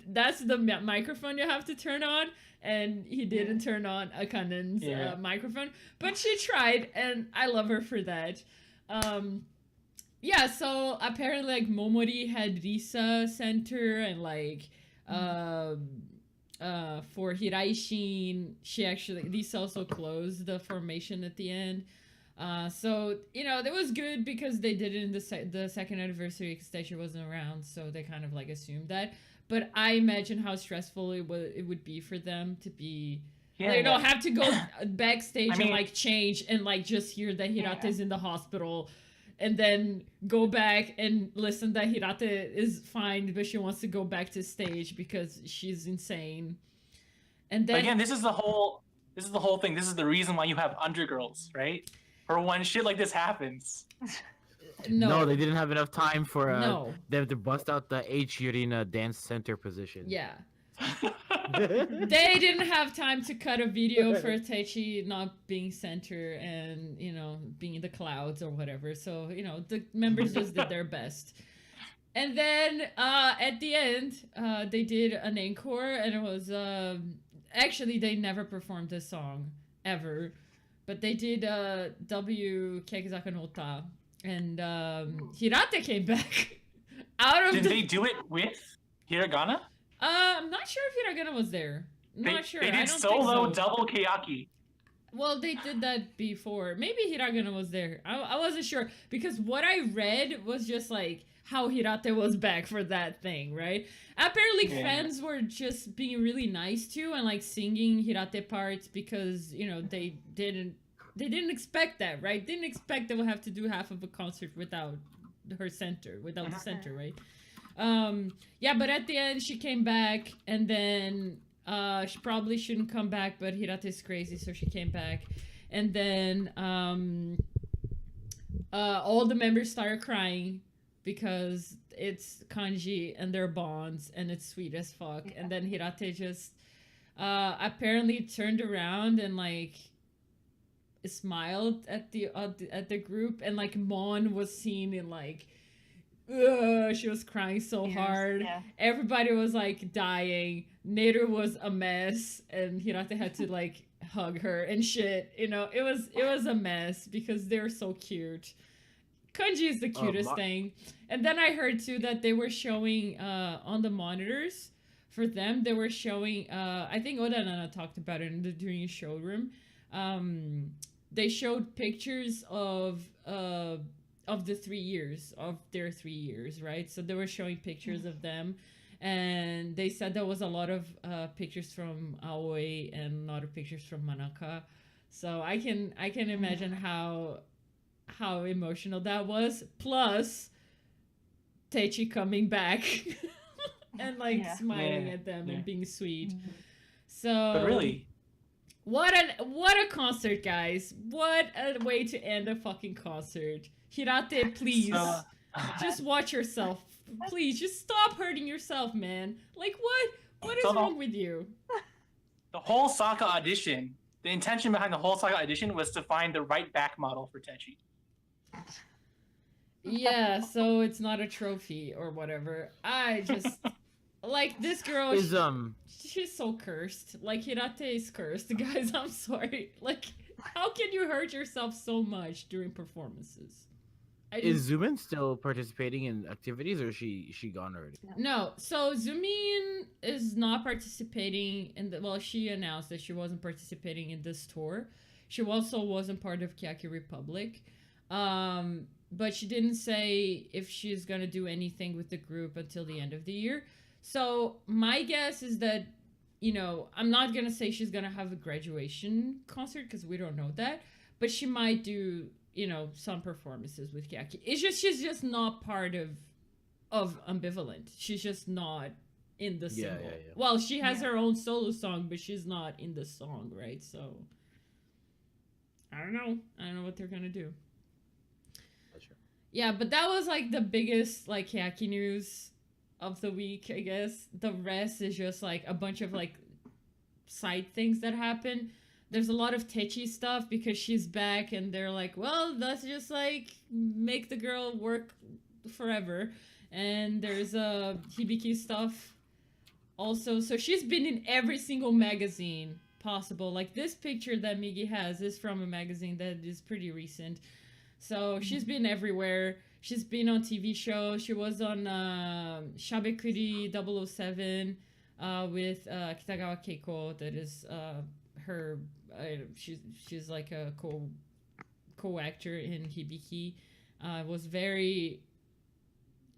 that's the microphone you have to turn on, and he didn't turn on Akanen's microphone, but she tried, and I love her for that. Yeah, so apparently like Momori had Risa Center, and like for Hiraishin, Risa also closed the formation at the end. So, you know, that was good because they did it in the second anniversary because Techi wasn't around, so they kind of like assumed that. But I imagine how stressful it would be for them to be, they don't have to go backstage and like change and like just hear that Hirate's in the hospital, and then go back and listen that Hirate is fine, but she wants to go back to stage because she's insane. And then again, this is the whole thing. This is the reason why you have undergirls, right? For when shit like this happens. No, they didn't have enough time for them to bust out the H Jurina dance center position. Yeah. They didn't have time to cut a video for Techi not being center and, you know, being in the clouds or whatever. So, you know, the members just did their best. And then at the end, they did an encore, and it was actually they never performed this song ever, but they did W Kekizaka no Ta, and Hirate came back out of. Did they do it with hiragana? I'm not sure if hiragana was there. Not sure. They I did don't solo think so. double Keyaki. Well, they did that before. Maybe hiragana was there. I wasn't sure because what I read was just like how Hirate was back for that thing, right? Apparently fans were just being really nice too and like singing Hirate parts because, you know, they didn't expect that, right? Didn't expect they would have to do half of a concert without her center, without the center, right? Yeah, but at the end she came back, and then she probably shouldn't come back, but Hirate's crazy, so she came back. And then all the members started crying because it's kanji and their bonds and it's sweet as fuck. And then Hirate just apparently turned around and like smiled at the group, and like Mon was seen in like she was crying so hard. Yeah. Everybody was like dying. NERU was a mess, and Hirate had to like hug her and shit. You know, it was a mess because they're so cute. Kanji is the cutest thing. And then I heard too that they were showing on the monitors for them. They were showing. I think Oda Nana talked about it during the showroom. They showed pictures of the 3 years of their 3 years, right? So they were showing pictures of them, and they said there was a lot of pictures from Aoi and a lot of pictures from Manaka. So I can imagine how emotional that was. Plus Techi coming back and like smiling at them and being sweet. So but really, what a concert, guys! What a way to end a fucking concert. Hirate, please, just watch yourself. Please, just stop hurting yourself, man. Like, what is wrong with you? The whole Saka audition, the intention behind the whole Saka audition was to find the right back model for Techi. Yeah, so it's not a trophy or whatever. I just like this girl. She's so cursed. Like Hirate is cursed, guys. I'm sorry. Like, how can you hurt yourself so much during performances? Is Zumin still participating in activities, or is she gone already? No. So Zumin is not participating in the. Well, she announced that she wasn't participating in this tour. She also wasn't part of Keyaki Republic. But she didn't say if she's gonna do anything with the group until the end of the year. So my guess is that, you know, I'm not gonna say she's gonna have a graduation concert because we don't know that, but she might do, you know, some performances with Keyaki. It's just she's just not part of Ambivalent. She's just not in the single. Yeah. Well, she has her own solo song, but she's not in the song, right? So I don't know what they're gonna do. Yeah, but that was like the biggest like Keyaki news of the week, I guess. The rest is just like a bunch of like side things that happened. there's a lot of Techi stuff because she's back, and they're like, well, let's just like make the girl work forever. And there's Hibiki stuff also. So she's been in every single magazine possible. Like this picture that Miggy has is from a magazine that is pretty recent. So she's been everywhere. She's been on TV shows. She was on Shabekuri 007 with Kitagawa Keiko. That is her. She's like a co-actor in Hibiki.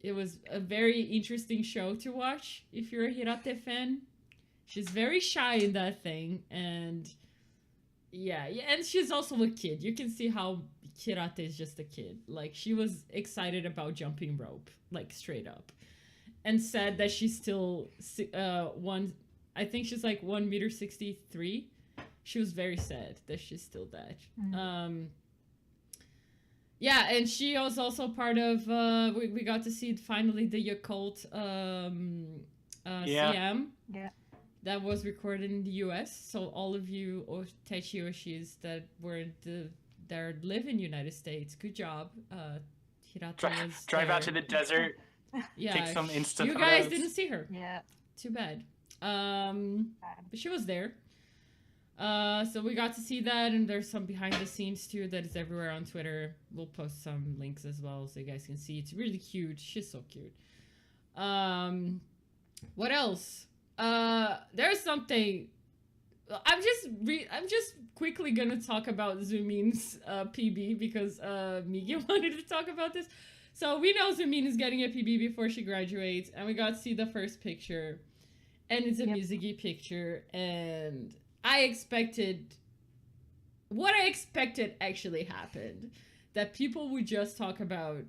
It was a very interesting show to watch if you're a Hirate fan. She's very shy in that thing, and yeah, and she's also a kid. You can see how Hirate is just a kid. Like, she was excited about jumping rope, like straight up, and said that she's still I think she's like 1.63 meters. She was very sad that she's still that. Yeah, and she was also part of, we got to see finally the Yakult CM. Yeah. That was recorded in the US. So all of you Techi Oshis that live in United States, good job. Hirata was drive there. out to the desert, Yeah, take some instant you guys photos. didn't see her. Yeah. Too bad. But she was there. So we got to see that, and there's some behind the scenes too that is everywhere on Twitter. We'll post some links as well so you guys can see. It's really cute. She's so cute. What else? There's something. I'm just quickly gonna talk about Zoomin's PB because Miggy wanted to talk about this. So we know Zoomin is getting a PB before she graduates, and we got to see the first picture, and it's a Mizugi picture, and what I expected actually happened. That people would just talk about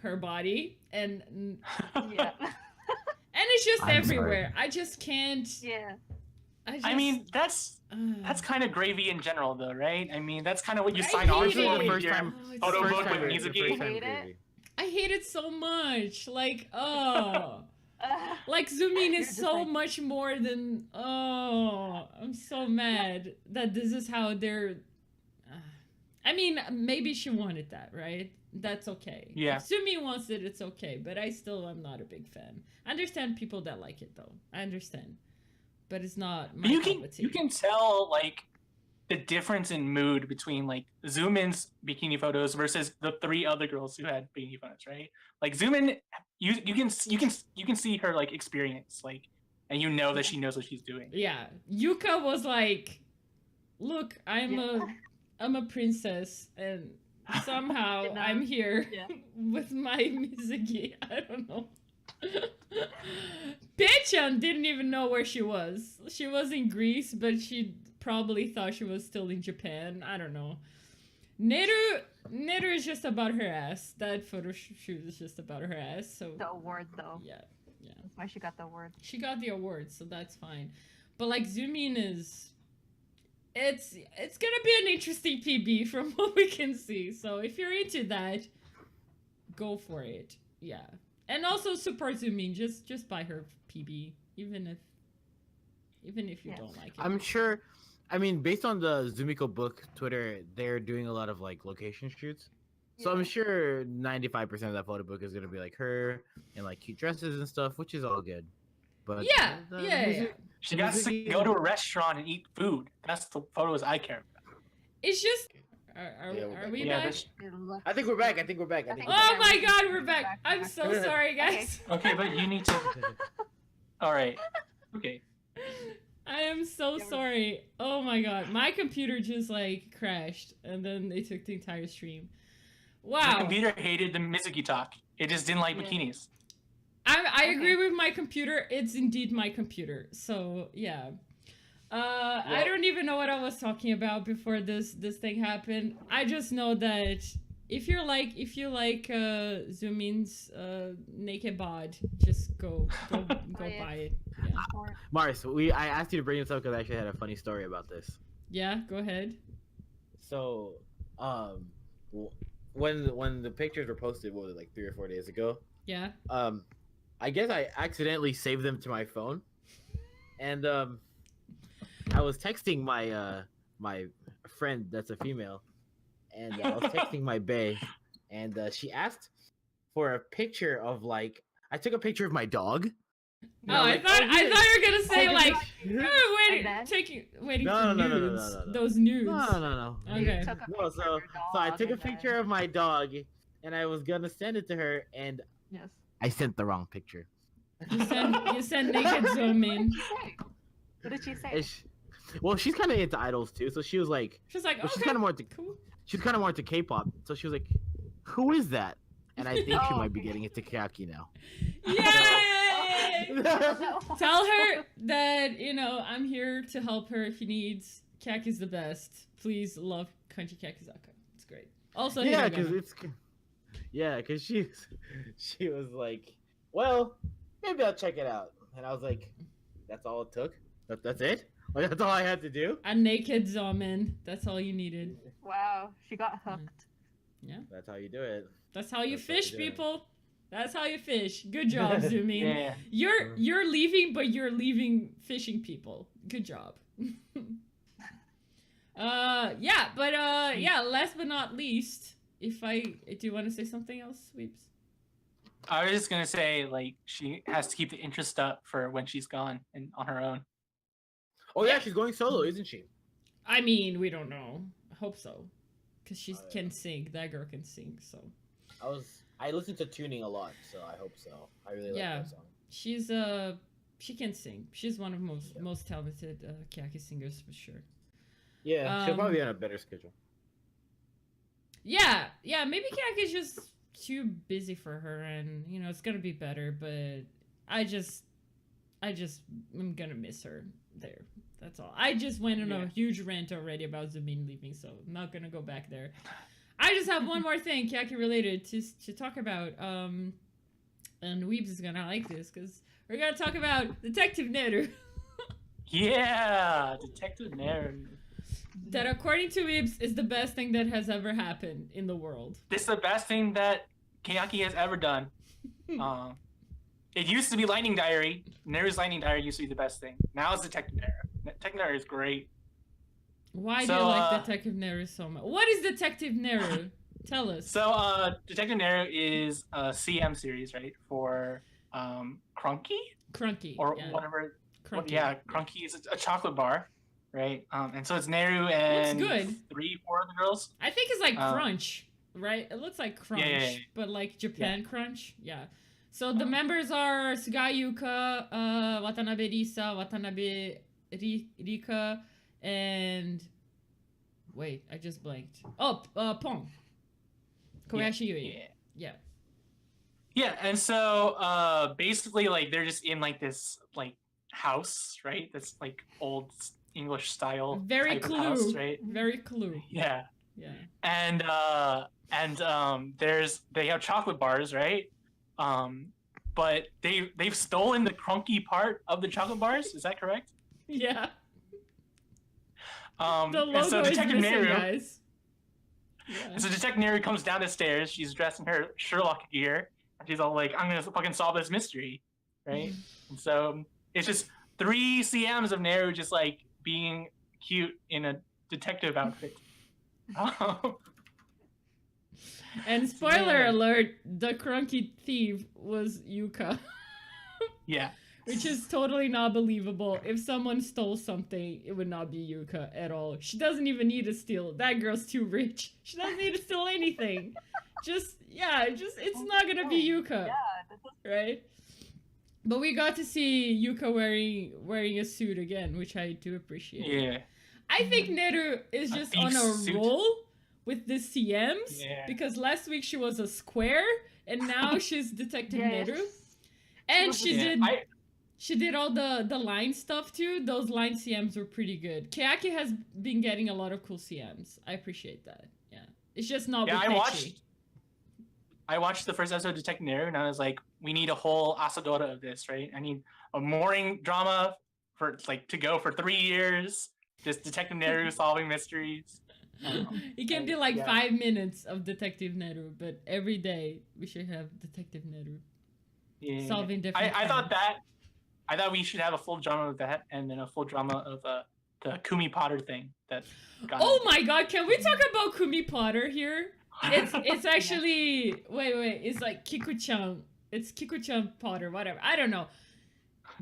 her body and Yeah. and it's just I'm everywhere. sorry. I just can't. Yeah. I mean, that's kind of gravy in general, though, right? I mean, that's kind of what you I sign on hate for it. when you First hear time- it's photo so book with hard. Mizuki. Hate it? I hate it so much. Like, oh. Like, Zoomin You're is just so like- much more than. Oh, I'm so mad that this is how they're. I mean, maybe she wanted that, right? That's okay. Yeah. If Zoomin wants it, it's okay. But I still am not a big fan. I understand people that like it, though. I understand. But it's not my You cup of tea. can tell like the difference in mood between like Zoomin's bikini photos versus the three other girls who had bikini photos, right? Like Zoomin, you can see her like experience, like, and you know that she knows what she's doing. Yeah, Yuka was like, "Look, I'm a princess, and somehow You know? I'm here Yeah. with my Mizuki." I don't know. Pichan didn't even know where she was. She was in Greece, but she probably thought she was still in Japan. I don't know. NERU is just about her ass. That photo shoot is just about her ass. So The award, though. yeah. That's why she got the award. She got the award, so that's fine. But like Zoomin is, it's gonna be an interesting PB from what we can see. So if you're into that, go for it. Yeah, and also support Zoomin. Just buy her PB, even if you Yeah. don't like it. I'm sure. I mean, based on the Zumiko book Twitter, they're doing a lot of like location shoots. So I'm Yeah. sure 95% of that photo book is gonna be like her in like cute dresses and stuff, which is all good. But Yeah. She got to go to a restaurant and eat food. That's the photos I care about. It's just. Are Yeah, we're are back. we Yeah, back? that's- I think we're back. I think we're back. I think Oh Yeah, my we- God, we're we're back! back, I'm back. so sorry, guys. Okay, but you need to. All right. Okay. I am so Yeah, we're- sorry. Oh my God, my computer just like crashed, and then they took the entire stream. My Wow. computer hated the Mizuki talk. It just didn't like Yeah. bikinis. I agree Okay. with my computer. It's indeed my computer. So yeah. I Well- don't even know what I was talking about before this thing happened. I just know that if you like Zoomin's naked bod, just go Buy it. buy it. Yeah. Or- Mars, I asked you to bring this up because I actually had a funny story about this. Yeah, go ahead. So, when the pictures were posted, what was it, like 3 or 4 days ago? Yeah. I guess I accidentally saved them to my phone, and I was texting my friend that's a female, and I was texting my bae, and she asked for a picture of like I took a picture of my dog. Oh, I thought you were gonna say like, oh, waiting No, for no, no, nudes. no. Those nudes. No. Okay. No, so I took a picture of my dog, and I was gonna send it to her, and Yes. I sent the wrong picture. You send naked zoom in. What did she say? Well, she's kind of into idols too, so she was like, She's like, well, okay, she's kind of more into cool. she's kind of more into K-pop, so she was like, "Who is that?" And I think she Oh, might be okay. getting into Keyaki now. Yay! No. Tell her that I'm here to help her if she needs. Kyaki's the best. Please love Country Kyakizaka. It's great. Also, Yeah, Hiragana. because she was like, "Well, maybe I'll check it out," and I was like, "That's all it took? That's it? Like that's all I had to do?" A naked zoom. That's all you needed. Wow, she got hooked. Yeah. That's how you do it. That's how you That's how you fish, do it. people. That's how you fish. Good job, Zoomin. Yeah. You're leaving, but you're leaving fishing people. Good job. Last but not least, do you want to say something else, Sweeps? I was just gonna say, like, she has to keep the interest up for when she's gone and on her own. Oh yeah, she's going solo, isn't she? I mean, we don't know. I hope so. Because she Oh, yeah. can sing. That girl can sing, so. I listened to Tuning a lot, so I hope so. I really like that song. She can sing. She's one of most talented Keyaki singers for sure. Yeah, she'll probably be on a better schedule. Yeah, maybe Kyaki's just too busy for her, and it's gonna be better. But I'm gonna miss her there. That's all. I just went on a huge rant already about Zoomin leaving, so I'm not gonna go back there. I just have one more thing Keyaki related to talk about. And Weebs is gonna like this because we're gonna talk about Detective NERU. Yeah, Detective NERU. That according to Weebs is the best thing that has ever happened in the world. This is the best thing that Keyaki has ever done. It used to be Lightning Diary. NERU's Lightning Diary used to be the best thing. Now it's Detective NERU. Detective NERU is great. Why do you like Detective NERU so much? What is Detective NERU? Tell us. So, Detective NERU is a CM series, right? For Crunky? Or whatever. Crunky. Crunky is a chocolate bar, right? And so it's NERU and Looks good. 3-4 of the girls. I think it's like Crunch, right? It looks like Crunch, but like Japan Crunch. Yeah. So the members are Sugayuka, Watanabe Risa, Watanabe Rika, and wait, I just blanked. Oh, Pong. Kobayashi Yui. Yeah, and so basically, like, they're just in like this like house, right? That's like old English style. Very type Clue. of house, right? Very Clue. Yeah. Yeah. And they have chocolate bars, right? But they've stolen the crunky part of the chocolate bars. Is that correct? Yeah. The logo is missing, guys. Yeah. So Detective NERU comes down the stairs. She's dressed in her Sherlock gear, and she's all like, "I'm gonna fucking solve this mystery," right? And so it's just 3 CMs of NERU just like being cute in a detective outfit. And spoiler alert: the crunky thief was Yuka. Yeah. Which is totally not believable. If someone stole something, it would not be Yuka at all. She doesn't even need to steal. That girl's too rich. She doesn't need to steal anything. It's not gonna be Yuka. Yeah, right? But we got to see Yuka wearing a suit again, which I do appreciate. Yeah. I think NERU is just on a roll with the CMs because last week she was a square and now she's Detective NERU. And she did all the line stuff too. Those line CMs were pretty good. Keyaki has been getting a lot of cool CMs. I appreciate that. Yeah. It's just not with Techi. I watched the first episode of Detective NERU and I was like, we need a whole Asadora of this, right? I need a mooring drama to go for 3 years. Just Detective NERU solving mysteries. It can be like 5 minutes of Detective NERU, but every day we should have Detective NERU. Yeah. Solving different I thought we should have a full drama of that and then a full drama of the Kumi Potter thing that. Oh my god, can we talk about Kumi Potter here? It's actually wait, it's like Kiku-chan. It's Kiku-chan Potter, whatever. I don't know.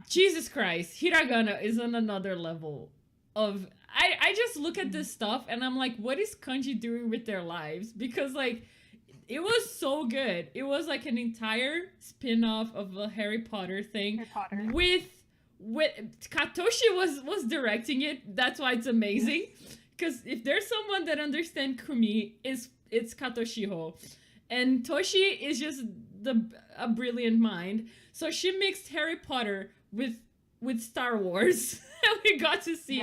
Jesus Christ, hiragana is on another level of I just look at this stuff and I'm like, what is kanji doing with their lives? Because like it was so good. It was like an entire spin-off of a Harry Potter thing Harry Potter. with Katoshi was directing it. That's why it's amazing. Because if there's someone that understands Kumi, it's Katoshiho. And Toshi is just a brilliant mind. So she mixed Harry Potter with Star Wars. And we got to see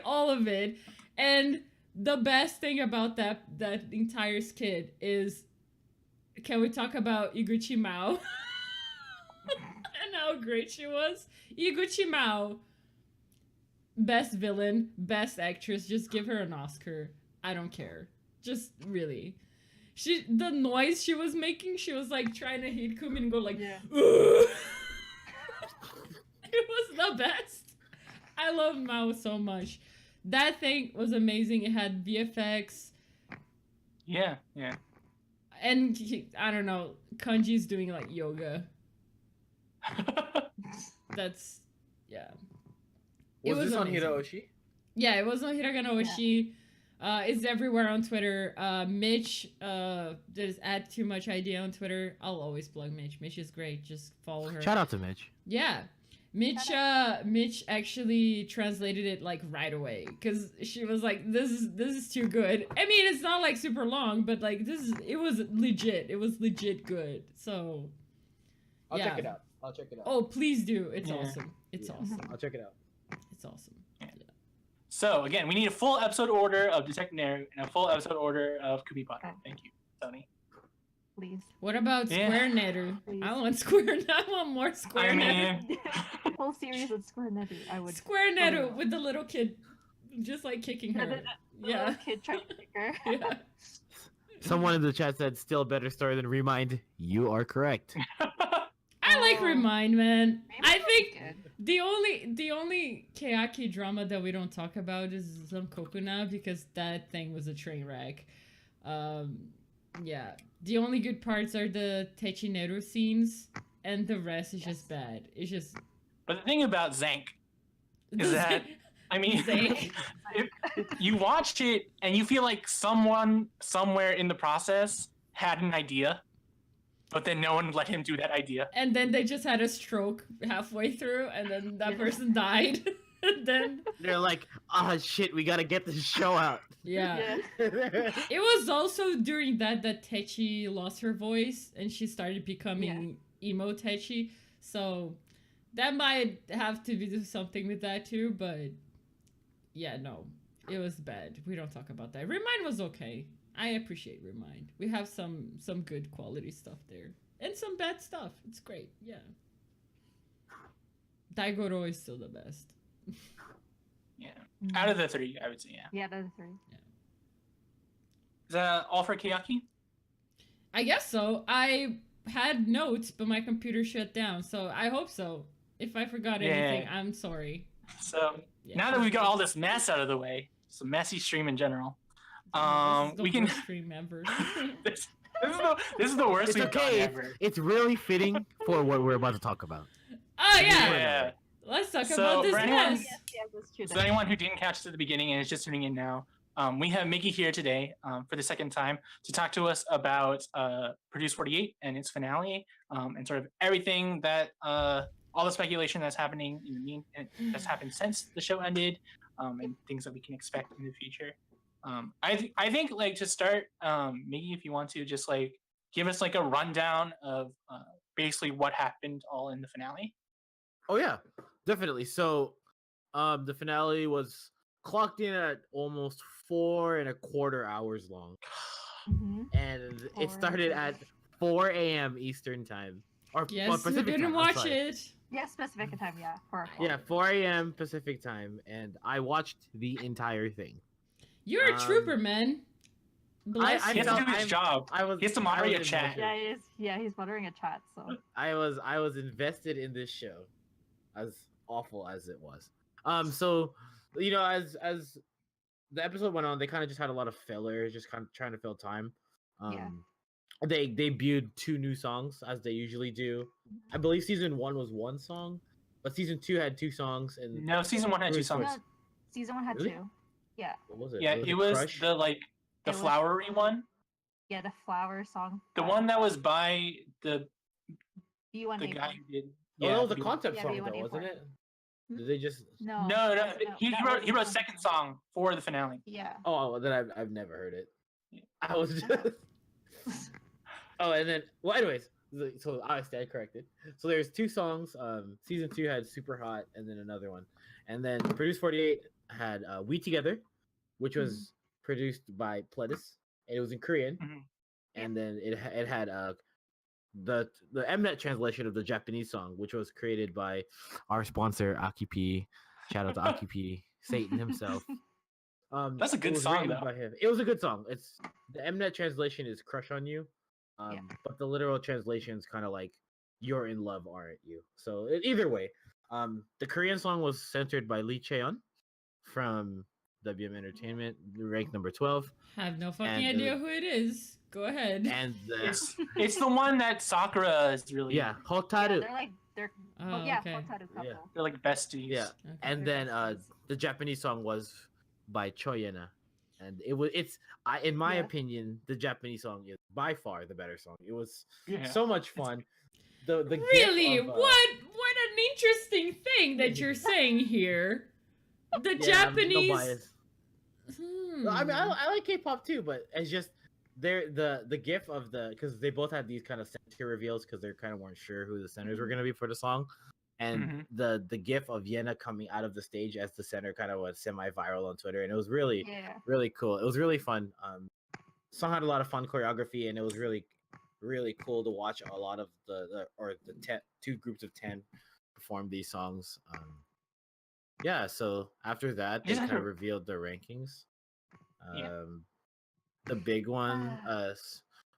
all of it. And the best thing about that entire skit is, can we talk about Iguchi Mao? And how great she was. Iguchi Mao, best villain, best actress, just give her an Oscar. I don't care. Just really. The noise she was making, she was like trying to hit Kumi and go like, It was the best. I love Mao so much. That thing was amazing. It had VFX. Yeah. And I don't know, Kanji's doing like yoga. That's Was this on amazing. Hiraoshi? Yeah, it was on Hiragana Oshi. It's everywhere on Twitter. Mitch, there's @too much idea on Twitter. I'll always plug Mitch. Mitch is great. Just follow her. Shout out to Mitch. Yeah. Mitch actually translated it like right away because she was like, this is too good. I mean, it's not like super long, but like it was legit. It was legit good. So I'll check it out. Oh, please do. It's awesome. It's Yeah. awesome. I'll check it out. It's awesome. Yeah. So again, we need a full episode order of Detective NERU and a full episode order of Kumi Potter. Okay. Thank you, Tony. Please. What about Square NERU? Please. I want Square. I want more Square I NERU. mean, Whole series of Square NERU. I would. Square NERU with the little kid, just like kicking her. Yeah. Little kid trying to kick her. Yeah. Someone in the chat said, "Still a better story than Remind." You are correct. I like Remind, man. Maybe I that think was the only Keyaki drama that we don't talk about is some Kokuna because that thing was a train wreck. Yeah. The only good parts are the Techi NERU scenes, and the rest is just bad. It's just. but the thing about Zank is that, I mean, Zank. you watch it and you feel like someone somewhere in the process had an idea, but then no one let him do that idea. And then they just had a stroke halfway through, and then that person died. And then They're like, "Ah, shit, we gotta get this show out." yeah. It was also during that Techi lost her voice and she started becoming emo Techi. So that might have to do something with that too, but yeah, no. It was bad. We don't talk about that. Remind was okay. I appreciate Remind. We have some good quality stuff there. And some bad stuff. It's great. Yeah. Daigoro is still the best. Yeah. Out of the three, I would say, yeah. Yeah, those three. Is that all for Keyaki? I guess so. I had notes, but my computer shut down, so I hope so. If I forgot anything, I'm sorry. So Yeah. now that we've got all this mess out of the way, it's a messy stream in general. This is the We can. worst stream ever. this is the worst It's we've done okay. ever. It's really fitting for what we're about to talk about. Oh yeah. Yeah. Let's talk So, about this for anyone- mess. Yes, that's true. So anyone who didn't catch it at the beginning and is just tuning in now, we have Miggy here today for the second time to talk to us about Produce 48 and its finale, and sort of everything that all the speculation that's happening in the that's happened since the show ended, and things that we can expect in the future. I think like to start, Miggy, if you want to just like give us like a rundown of basically what happened all in the finale. Oh yeah, definitely. So, the finale was clocked in at almost 4.25 hours long, Mhm. and it started at 4 a.m. Eastern time, or Yes, Pacific we didn't time. I'm watch sorry. it. Yeah, specific time. Yeah, 4 o'clock. Yeah, 4 a.m. Pacific time, and I watched the entire thing. You're a trooper, man. Bless I He has to felt- do his I'm- job. I was. He has to I moderate was a chat. invested. Yeah, he is. Yeah, he's monitoring a chat. So I was invested in this show, as awful as it was. So as the episode went on, they kind of just had a lot of filler, just kind of trying to fill time. Yeah. They debuted 2 new songs as they usually do. I believe season 1 was 1 song, but season 2 had 2 songs. And No, season 1 had 2 Bruce songs. No, season 1 had Really? 2. Yeah. what was it? Yeah, it was Crush? the It was- flowery one. Yeah, the flower song. The one that was by the B1 guy who did. Oh, that was a the- concept Yeah, song, B1A4. though, wasn't it? Hmm? Did they just? No. No, he that wrote was a the second song for the finale. Yeah. Oh, then I've never heard it. Yeah. I was just. Oh, and then anyways, so I stand corrected. So there's 2 songs. Season 2 had Super Hot, and then another one, and then Produce 48 had We Together, which was produced by Pledis, and it was in Korean, Mhm. and then it had the Mnet translation of the Japanese song, which was created by our sponsor Aki P. Shout out to Aki P, Satan himself. That's a good it was song, written though. by him. It was a good song. It's the Mnet translation is "Crush on You," but the literal translation is kind of like "You're in love, aren't you?" So either way, the Korean song was centered by Lee Cheon from WM Entertainment, ranked number 12, Have no fucking And idea who it is. Go ahead. and It's the one that Sakura is really. Yeah, Hotaru. they're Oh, okay. Hotaru couple. Yeah. They're like besties. Yeah, Okay. and They're then besties. the Japanese song was by Choyena, and in my Yeah. opinion, the Japanese song is by far the better song. It was Yeah. so much fun. The gif Really? of, What an interesting thing that you're saying here. The Yeah, I'm no Japanese. bias. I mean, I like K-pop too, but it's just the gif of because they both had these kind of center reveals because they kind of weren't sure who the centers were gonna be for the song, and the gif of Yena coming out of the stage as the center kind of was semi-viral on Twitter, and it was really really cool. It was really fun. Song had a lot of fun choreography, and it was really really cool to watch a lot of the 2 groups of 10 perform these songs. Yeah, so after that they Yeah. kind of revealed their rankings. Yeah. The big one,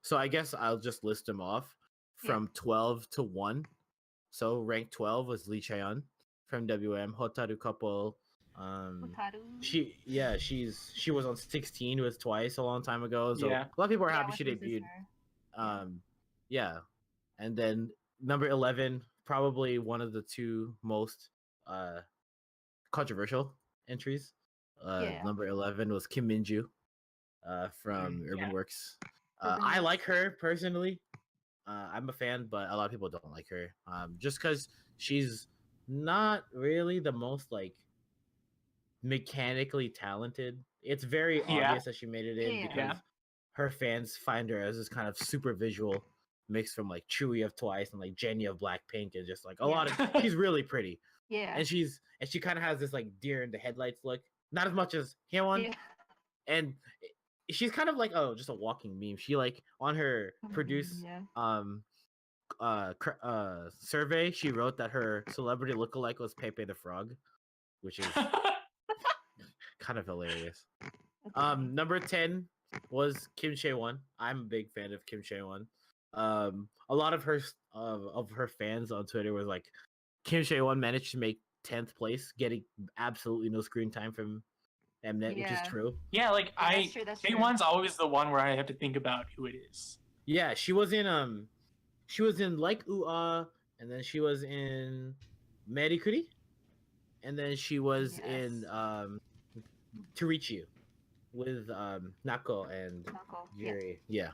so I guess I'll just list them off from 12 to 1. So rank 12 was Lee Cheon from WM, Hotaru couple. Hotaru. She was on 16 with Twice a long time ago. So Yeah. a lot of people are happy when she was his debuted. hair. Yeah. And then number 11, probably one of the 2 most controversial entries. Number 11 was Kim Minju from Urban Works. I like her personally. I'm a fan, but a lot of people don't like her. Just because she's not really the most like mechanically talented. It's very obvious that she made it in because her fans find her as this kind of super visual mix from like Chewie of Twice and like Jenny of Blackpink, and just like a lot of. She's really pretty. Yeah. And she kind of has this like deer in the headlights look. Not as much as Hyewon. Yeah. And she's kind of like just a walking meme. She like on her produce survey, she wrote that her celebrity lookalike was Pepe the Frog, which is kind of hilarious. Number 10 was Kim Chae-won. I'm a big fan of Kim Chae-won. A lot of her fans on Twitter was like, Kim Chae-won managed to make 10th place, getting absolutely no screen time from Mnet, which is true. Yeah, like that's true. K1's always the one where I have to think about who it is. Yeah, she was in Like Ooh-Ah, and then she was in Merikuri, and then she was in To Reach You with Nako and Yuri. Yeah.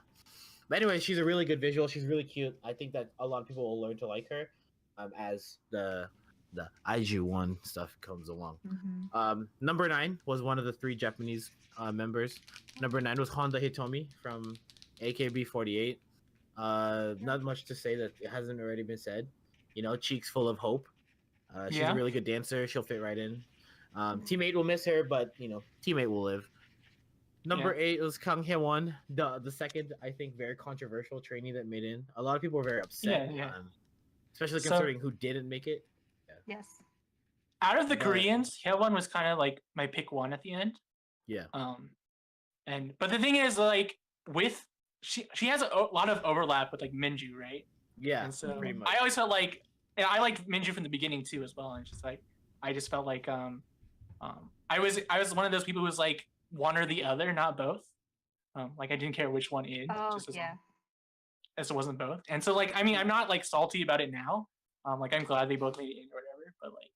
But anyway, she's a really good visual. She's really cute. I think that a lot of people will learn to like her as the Aiju one stuff comes along. Number 9 was one of the 3 Japanese members. Number 9 was Honda Hitomi from AKB48. Not much to say that it hasn't already been said. You know, cheeks full of hope. She's a really good dancer. She'll fit right in. Teammate will miss her, but you know, teammate will live. Number 8 was Kang Hyewon, the second, I think, very controversial trainee that made in. A lot of people were very upset, especially considering who didn't make it. Yes. Out of the Koreans, Hyewon was kind of like my pick 1 at the end. Yeah. But the thing is, like, with she has a lot of overlap with like Minju, right? Yeah. And so pretty much. I always felt like, and I liked Minju from the beginning too as well. And it's just like I just felt like I was one of those people who was like one or the other, not both. Like I didn't care which one in, Oh just yeah. as it wasn't both. And so like I mean I'm not like salty about it now. Like I'm glad they both made it in or whatever. But like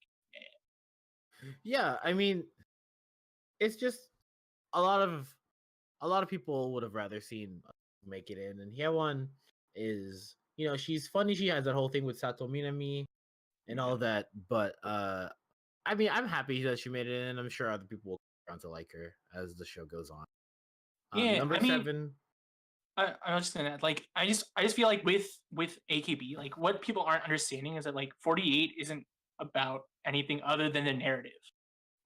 Yeah, I mean, it's just a lot of people would have rather seen make it in, and Hyewon is, you know, she's funny. She has that whole thing with Sato Minami and all that, but I mean, I'm happy that she made it in. I'm sure other people will come around to like her as the show goes on. yeah, Number I mean, 7. I was just gonna like I just feel like with AKB, like what people aren't understanding is that like 48 isn't about anything other than the narrative,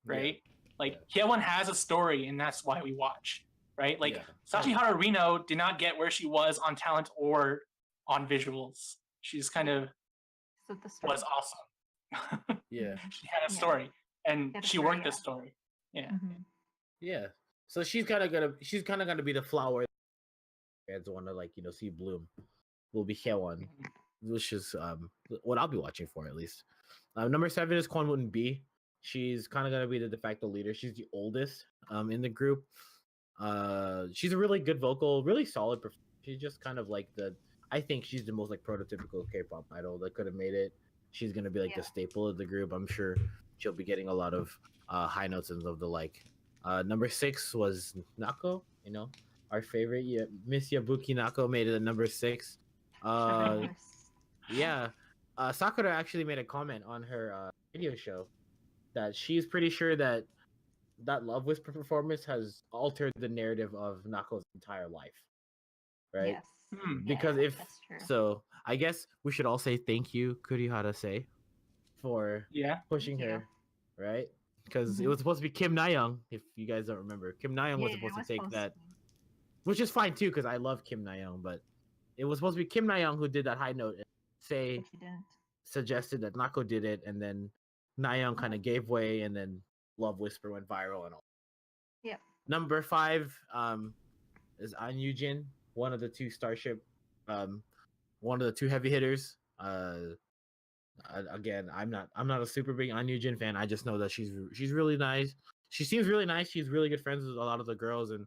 right? Like Hyewon has a story, and that's why we watch, right? Like Sachihara Reno did not get where she was on talent or on visuals. She's kind of So the story. was awesome. Yeah. She had a story, and Had a she story, worked yeah. the story. Yeah. Mhm. Yeah. So she's kind of gonna be the flower fans want to, like, you know, see bloom. Will be Hyewon, which is what I'll be watching for at least. Number 7 is Kwon B. She's kind of gonna be the de facto leader. She's the oldest in the group. She's a really good vocal, really solid. She's just kind of like I think she's the most like prototypical K-pop idol that could have made it. She's gonna be like the staple of the group. I'm sure she'll be getting a lot of high notes and of the like. Number 6 was Nako. You know, our favorite. Yeah, Miss Yabuki Nako made it at number 6. Yeah. Sakura actually made a comment on her radio show that she's pretty sure that Love Whisper performance has altered the narrative of Nako's entire life. Right? Yes. Because yeah, that's true. so I guess we should all say thank you, Kurihara-sei, for pushing Thank you. her, right? Because it was supposed to be Kim Na-young, if you guys don't remember. Kim Na-young was supposed to take that, which is fine too, because I love Kim Na-young, but it was supposed to be Kim Na-young who did that high note and suggested that Nako did it, and then Na-young kind of gave way, and then Love Whisper went viral and all. Yep. Number 5 is An Yujin, one of the 2 Starship, one of the 2 heavy hitters. Again, I'm not a super big An Yujin fan. I just know that she's really nice. She seems really nice. She's really good friends with a lot of the girls, and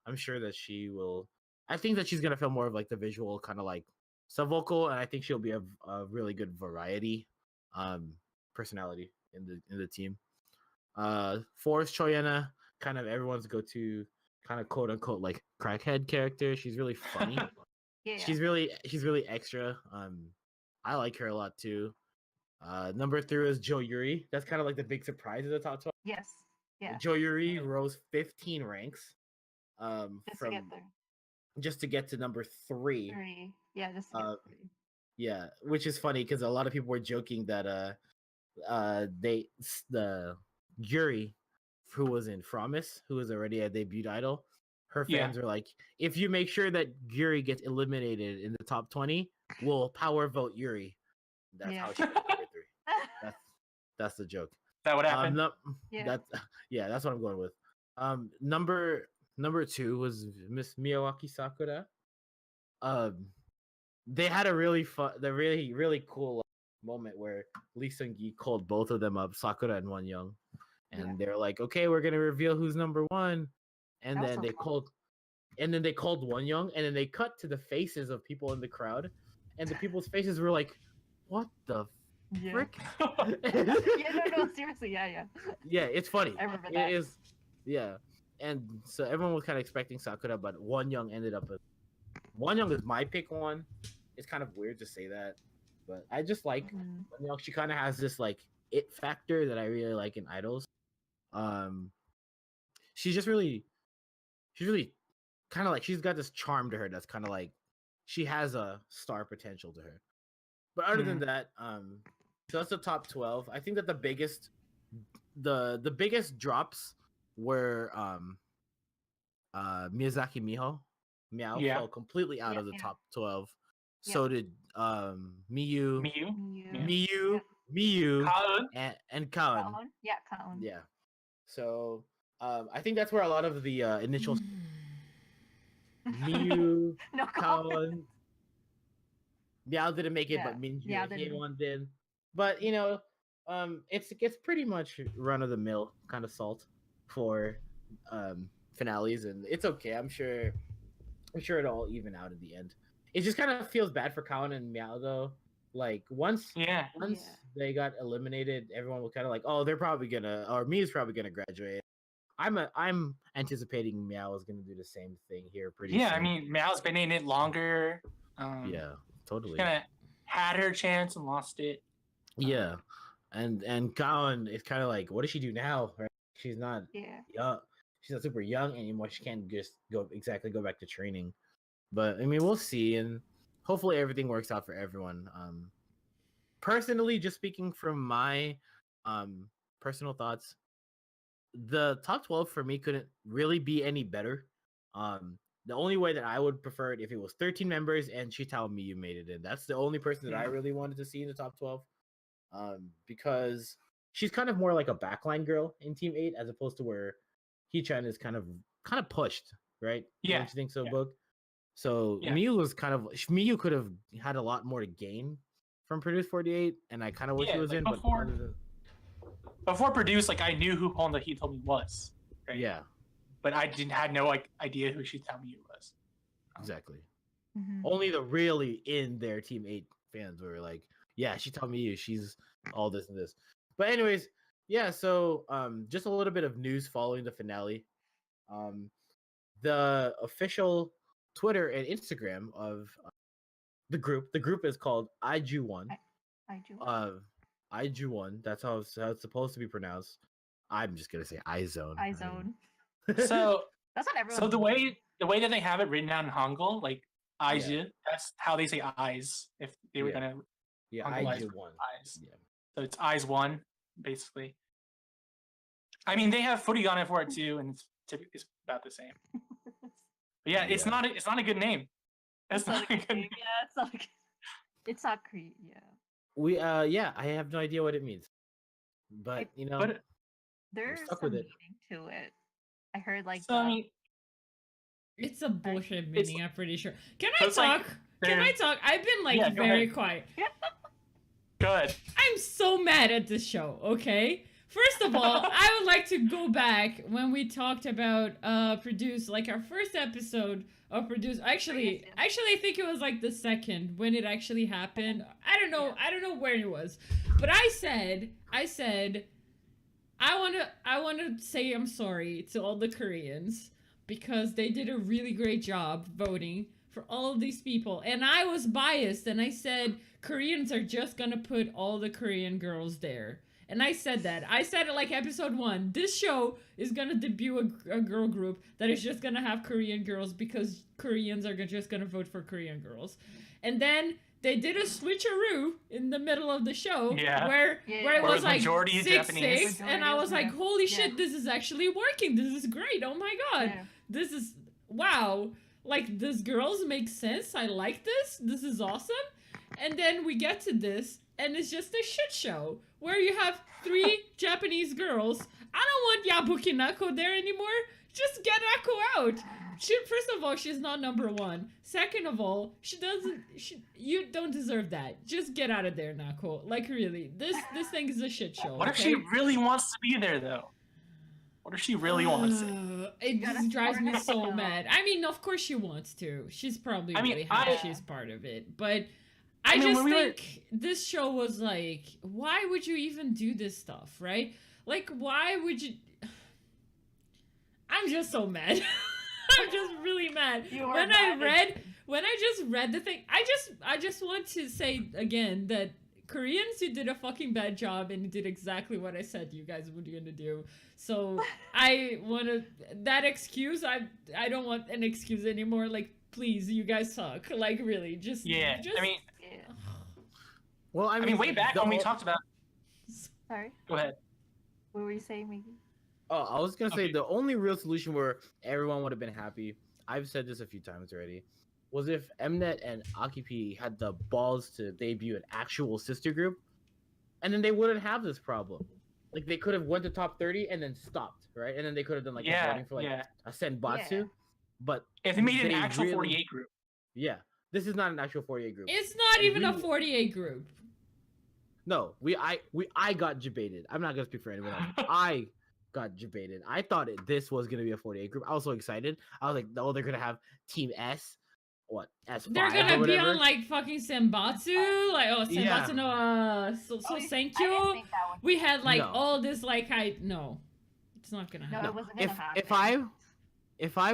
I'm sure that she will. I think that she's gonna feel more of like the visual kind of like sub vocal, and I think she'll be a really good variety personality in the team. 4 is Choyana, kind of everyone's go-to kind of quote unquote like crackhead character. She's really funny. She's really extra. I like her a lot too. Number 3 is Jo Yuri. That's kind of like the big surprise of the top 12. Yes. Yeah. Jo Yuri rose 15 ranks. Just to get to number 3. Yeah, just to get 3. Yeah, which is funny because a lot of people were joking that the Yuri, who was in Promise, who was already a debut idol, her fans are like, if you make sure that Yuri gets eliminated in the top 20, we'll power vote Yuri. That's how she got number 3. That's the joke. Is that what happened? That's what I'm going with. Number 2 was Miss Miyawaki Sakura. They had a really really cool moment where Lee Seung-gi called both of them up, Sakura and Wonyoung, and they're like, "Okay, we're gonna reveal who's number 1," and then they called Wonyoung, and then they cut to the faces of people in the crowd, and the people's faces were like, "What the frick?" No, seriously, yeah. Yeah, it's funny. I remember that. It is, yeah. And so everyone was kind of expecting Sakura, but Wonyoung ended up as Wonyoung is my pick one. It's kind of weird to say that, but I just like Wonyoung. She kind of has this like it factor that I really like in idols. She's really kind of like she's got this charm to her that's kind of like she has a star potential to her. But other than that, so that's the top 12. I think that the biggest drops were Miyazaki Meow fell completely out of the top 12. So did Miyu, and Kaon. Kaon. Yeah. So I think that's where a lot of the initial Miyu, Kaon, Meow didn't make it, but Minju and Hyewon did. But you know, It's pretty much run of the mill kind of salt for finales, and it's okay. I'm sure it'll all even out in the end. It just kind of feels bad for Kawan and Meow though. Like once Yeah. they got eliminated, everyone was kind of like, "Oh, they're probably gonna, or Mia's probably gonna graduate." I'm anticipating Meow is gonna do the same thing here pretty Yeah, I soon. mean, Mal's been in it longer. Yeah, totally. Kind of had her chance and lost it. Yeah, and Kawan is kind of like, what does she do now? Right? She's not young. She's not super young anymore. She can't just go back to training. But I mean, we'll see, and hopefully everything works out for everyone. Personally, just speaking from my personal thoughts, the top 12 for me couldn't really be any better. The only way that I would prefer it if it was 13 members and Shitao Miyu made it in. That's the only person that I really wanted to see in the top 12. Because she's kind of more like a backline girl in Team 8 as opposed to where Hee-chan is kind of pushed, right? Yeah. Don't you think so, Yeah. Book? So Yeah. Miyu could have had a lot more to gain from Produce 48, and I kind of wish Yeah, it was like in. Before Produce, like I knew who Honda Hitomi was. Right? Yeah, But I had no idea who Shitami was. exactly. Mhm. Only the really in their Team 8 fans were like, yeah, Shitao she's all this and this. But anyways, yeah, so just a little bit of news following the finale. The official Twitter and Instagram of the group is called Iju1. I do. Iju1, that's how it's supposed to be pronounced. I'm just gonna say iZone. iZone. So That's what everyone. so the way that they have it written down in Hangul, like Aiju, that's how they say eyes if they were gonna Hangulized Iju1. eyes. Yeah. So it's eyes one, basically. I mean, they have footy on it for it too, and it's about the same. But yeah, it's Yeah. not a good name. It's not a good name. Yeah, it's not. It's not Korean. Yeah. I have no idea what it means, but There's stuck some with it. meaning to it. I heard like. So I mean, It's a bullshit meaning, I'm pretty sure. Can so I it's like talk? Can I talk? I've been like Yeah, go very ahead. quiet. good. I'm so mad at this show, okay? First of all, I would like to go back when we talked about Produce, like our first episode of Produce. Actually, I think it was like the second when it actually happened. I don't know where it was. But I said I want to say I'm sorry to all the Koreans because they did a really great job voting for all of these people. And I was biased and I said Koreans are just going to put all the Korean girls there. And I said that. I said it like episode 1. This show is going to debut a girl group that is just going to have Korean girls because Koreans are just going to vote for Korean girls. And then they did a switcheroo in the middle of the show where it was like 6-6, and I was like, holy shit, this is actually working. This is great. Oh my god. Yeah. This is, wow. Like, this girls make sense. I like this. This is awesome. And then we get to this, and it's just a shit show where you have 3 Japanese girls. I don't want Yabuki Nako there anymore. Just get Nako out. First of all, she's not number 1. Second of all, you don't deserve that. Just get out of there, Nako. Like, really, this thing is a shit show. What if she really wants to be there, though? What if she really wants it? It just drives me so mad. I mean, of course she wants to. She's probably really happy she's part of it. But I just think this show was like, why would you even do this stuff, right? Like, why would you... I'm just so mad. I'm just really mad. When I just read the thing, I just want to say again that Koreans who did a fucking bad job and did exactly what I said you guys were gonna do. So I wanna that excuse. I don't want an excuse anymore. Like, please, you guys suck. Like, really, just I mean, well, I mean, way back when we talked about. Sorry. Go ahead. What were you saying, Miggy? Oh, I was gonna say the only real solution where everyone would have been happy. I've said this a few times already. Was if Mnet and Akipi had the balls to debut an actual sister group, and then they wouldn't have this problem. Like, they could have went to top 30 and then stopped, right? And then they could have done like a voting for like a Senbatsu. Yeah. But if they made an actual 48 group. Yeah, this is not an actual 48 group. It's not even a 48 group. No, I got debated. I'm not gonna speak for anyone else. I got debated. I thought this was gonna be a 48 group. I was so excited. I was like, oh, they're gonna have Team S, what S5 They're or gonna be whatever. on like fucking Senbatsu, like Senbatsu Yeah. no so I didn't thank think you. that would We had like No. all this like no, it's not gonna No, happen. it wasn't gonna happen. If I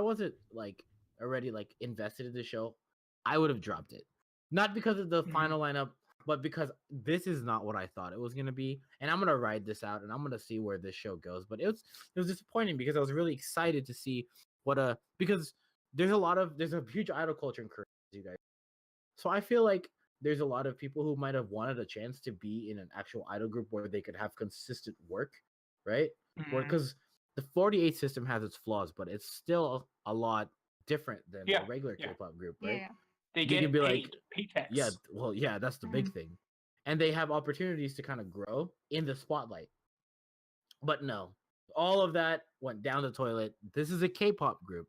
wasn't like already like invested in the show, I would have dropped it. Not because of the final lineup, but because this is not what I thought it was gonna be. And I'm gonna ride this out and I'm gonna see where this show goes. But it was disappointing because I was really excited to see because there's a huge idol culture in Korea, you guys. So I feel like there's a lot of people who might have wanted a chance to be in an actual idol group where they could have consistent work, right? Because the 48 system has its flaws, but it's still a lot different than a regular K-pop group, right? Yeah. They You get can be paid, like, paychecks. yeah, well, yeah, that's the big thing. And they have opportunities to kind of grow in the spotlight. But no, all of that went down the toilet. This is a K-pop group,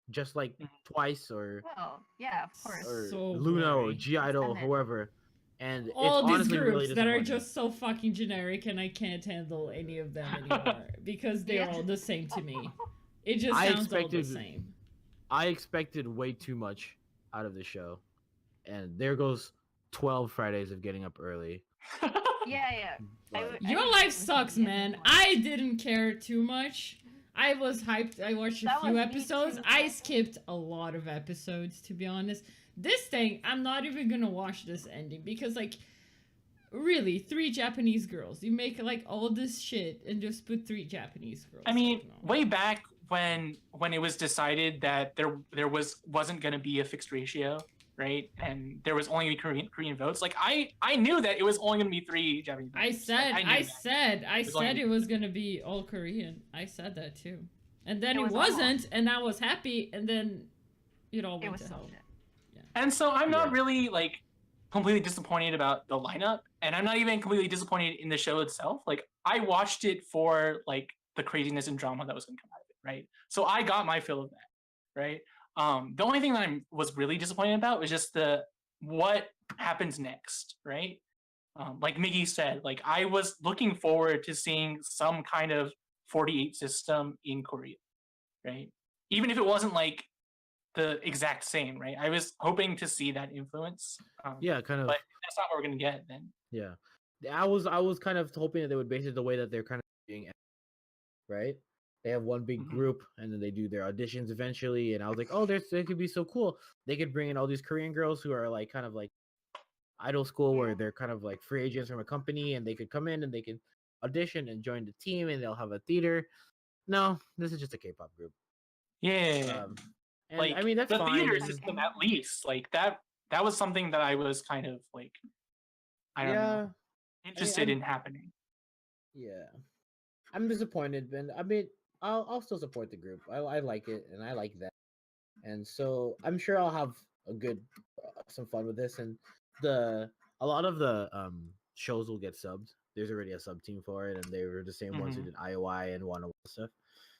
just like Twice or Well, yeah, of course. or So Luna or boring. G Idol, Extended. whoever. And All it's these honestly groups really that are disappointing. just so fucking generic, and I can't handle any of them anymore because they're all the same to me. It just sounds all the same. I expected way too much out of the show, and there goes 12 Fridays of getting up early. Yeah. But- Your life sucks, man. I didn't care too much. I was hyped. I watched a That few was me episodes. too. I skipped a lot of episodes, to be honest. This thing, I'm not even gonna watch this ending because, like, really, 3 Japanese girls. You make like all this shit and just put 3 Japanese girls. I mean, like, no. way back when it was decided that there wasn't going to be a fixed ratio, right? And there was only Korean votes. Like I knew that it was only going to be 3 Japanese votes. I said it was gonna be all Korean. I said that too, and then it wasn't, and I was happy, and then it all went to hell. And so I'm not really like completely disappointed about the lineup, and I'm not even completely disappointed in the show itself. Like I watched it for like the craziness and drama that was going to come out of it, right? So I got my fill of that, right? The only thing that I was really disappointed about was just what happens next, right? Like Miggy said, like I was looking forward to seeing some kind of 48 system in Korea, right? Even if it wasn't like the exact same, right? I was hoping to see that influence. Yeah, kind of. But if that's not what we're gonna get, then Yeah, I was kind of hoping that they would base it the way that they're kind of doing, right? They have one big group, and then they do their auditions eventually. And I was like, oh, they could be so cool. They could bring in all these Korean girls who are like kind of like idol school, where they're kind of like free agents from a company, and they could come in and they can audition and join the team, and they'll have a theater. No, this is just a K-pop group. yeah. And like I mean, that's the fine. theater and- system, at least, like that was something that I was kind of like, I don't know, interested in happening. Yeah, I'm disappointed, but I mean, I'll still support the group. I like it, and I like that, and so I'm sure I'll have a good some fun with this. And a lot of the shows will get subbed. There's already a sub team for it, and they were the same ones who did IOI and 101 stuff.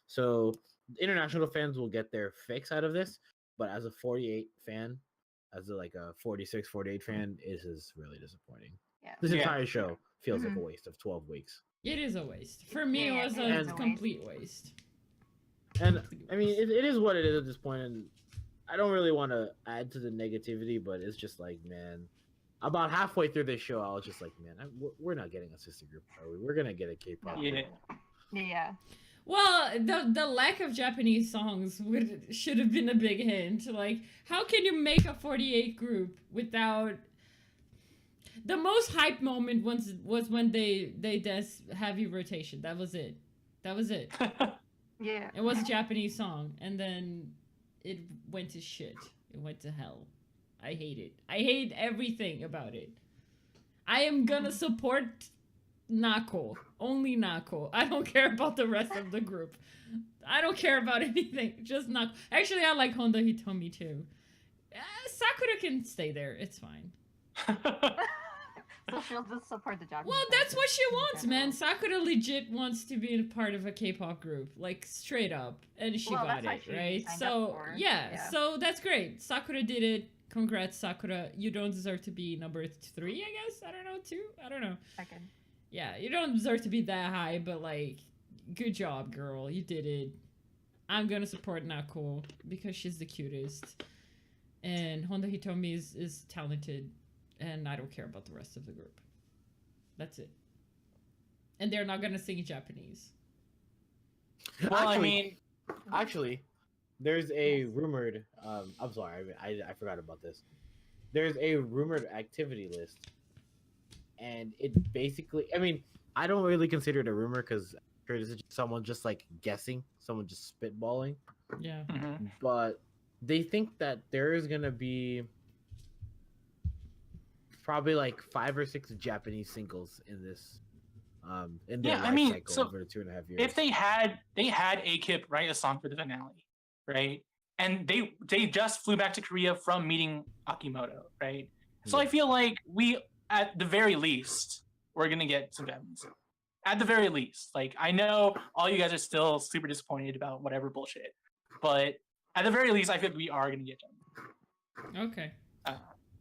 So international fans will get their fix out of this, but as a 48 fan, as a 46, 48 fan, it is really disappointing. Yeah. This entire show feels like a Mhm. waste of 12 weeks. It is a waste. For me, Yeah, it was it is a a complete waste. And I mean, it is what it is at this point, and I don't really want to add to the negativity, but it's just like, man, about halfway through this show, I was just like, man, we're not getting a sister group, are we? We're gonna get a K-pop. Yeah. group. Yeah. Well, the lack of Japanese songs should have been a big hint. Like, how can you make a 48 group without... The most hype moment was when they did heavy rotation. That was it. Yeah. It was a Japanese song, and then it went to shit. It went to hell. I hate it. I hate everything about it. I am gonna support Nako. Only Nako. I don't care about the rest of the group. I don't care about anything. Just Nako. Actually, I like Honda Hitomi too. Sakura can stay there. It's fine. So she'll just support the Japanese. Well, that's what she wants, man. Sakura legit wants to be a part of a K-pop group, like straight up, and she got it, right? So yeah, so that's great. Sakura did it. congrats, Sakura. You don't deserve to be number 3, I guess. I don't know, 2. I don't know. Second. Yeah, you don't deserve to be that high, but like, good job, girl. You did it. I'm gonna support Nako because she's the cutest, and Honda Hitomi is talented, and I don't care about the rest of the group. That's it. And they're not gonna sing in Japanese. Well, I mean, actually, there's a rumored. I'm sorry, I forgot about this. There's a rumored activity list, and it basically, I mean, I don't really consider it a rumor because this is someone just like guessing, someone just spitballing. Yeah. But they think that there is gonna be probably like 5 or 6 Japanese singles in this. In their life cycle so over the 2.5 years. if they had AKIP write a song for the finale, right? And they just flew back to Korea from meeting Akimoto, right? So I feel like we, at the very least, we're gonna get some Japanese. At the very least, like, I know all you guys are still super disappointed about whatever bullshit, but at the very least, I feel like we are gonna get Japanese. Okay.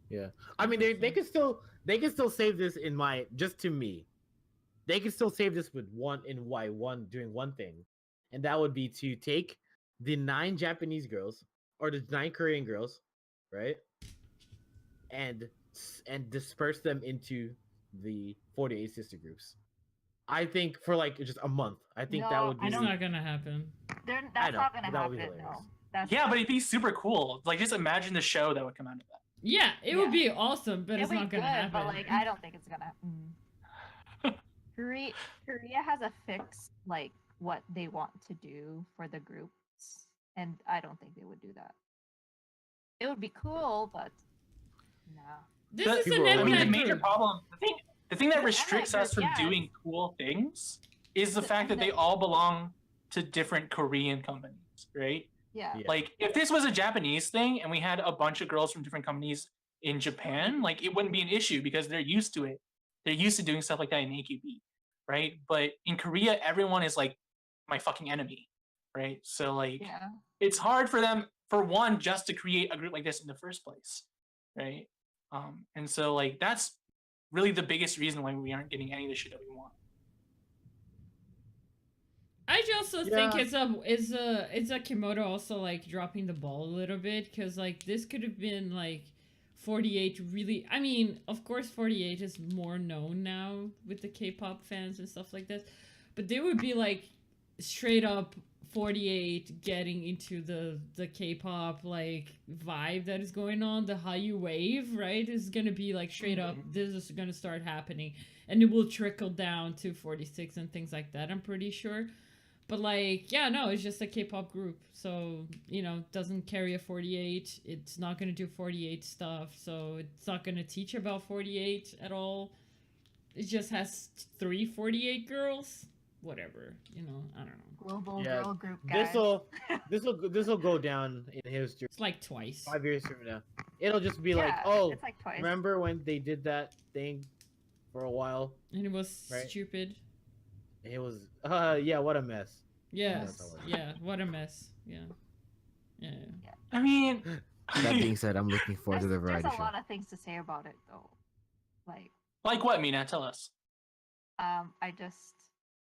Yeah, I mean they can still save this in my, just to me. They can still save this with doing one thing, and that would be to take the 9 Japanese girls or the 9 Korean girls, right, and disperse them into the 48 sister groups. I think for like just a month. I think that would be. It's not gonna happen. That's not gonna happen. No. Yeah, but it'd be super cool. Like, just imagine the show that would come out of that. Yeah, it would be awesome, but it's not gonna happen. But like, I don't think it's gonna happen. Korea has a fix, like, what they want to do for the groups, and I don't think they would do that. It would be cool, but no. This is an I mean, the Mnet major group. problem, the thing that restricts us from doing cool things is the fact that they all belong to different Korean companies, right? Yeah. Like, if this was a Japanese thing and we had a bunch of girls from different companies in Japan, like, it wouldn't be an issue because they're used to it. They're used to doing stuff like that in AQB, right? But in Korea, everyone is like my fucking enemy, right? So like, it's hard for them, for one, just to create a group like this in the first place, right? And so like, that's really the biggest reason why we aren't getting any of the shit that we want. I also think it's a Kimoto also like dropping the ball a little bit, because like this could have been like 48 really, I mean, of course 48 is more known now with the K-pop fans and stuff like this, but they would be like straight up 48 getting into the K-pop like vibe that is going on, the Hallyu wave, right? Is gonna be like straight up, this is gonna start happening, and it will trickle down to 46 and things like that, I'm pretty sure. But like, yeah, no, it's just a K-pop group, so, you know, doesn't carry a 48. It's not gonna do 48 stuff, so it's not gonna teach about 48 at all. It just has 3 48 girls. Whatever, you know, I don't know. Global girl group, guys. This will go down in history. It's like twice. 5 years from now, it'll just be like, oh, it's like twice. Remember when they did that thing for a while? And it was stupid. It was, yeah, what a mess. Yeah, what a mess. Yeah. I mean, that being said, I'm looking forward to the variety show. There's a lot of things to say about it, though. Like what, Mina? Tell us.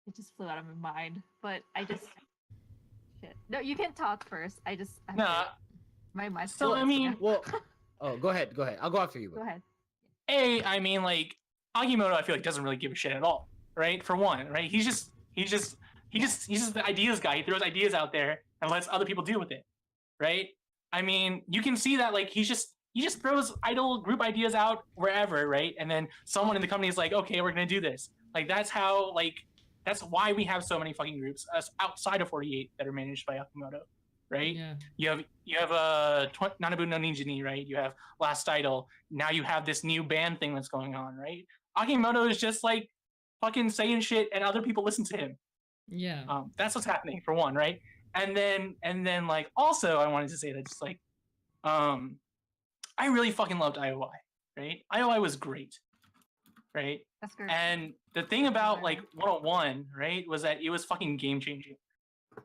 It just flew out of my mind, but shit. No, you can talk first. My mind. So I mean, well, go ahead. I'll go after you. Go ahead. I mean, like, Agimoto, I feel like doesn't really give a shit at all, right? For one, right? He's just the ideas guy. He throws ideas out there and lets other people deal with it, right? I mean, you can see that, like, he just throws idle group ideas out wherever, right? And then someone in the company is like, okay, we're gonna do this. Like, that's why we have so many fucking groups outside of 48 that are managed by Akimoto, right? Yeah. You have Nanabu no Ninja, right? You have Last Idol. Now you have this new band thing that's going on, right? Akimoto is just like fucking saying shit, and other people listen to him. Yeah. That's what's happening, for one, right? And then like, also I wanted to say that just like, I really fucking loved IOI, right? IOI was great, right? That's great. And the thing about like 101, right, was that it was fucking game changing,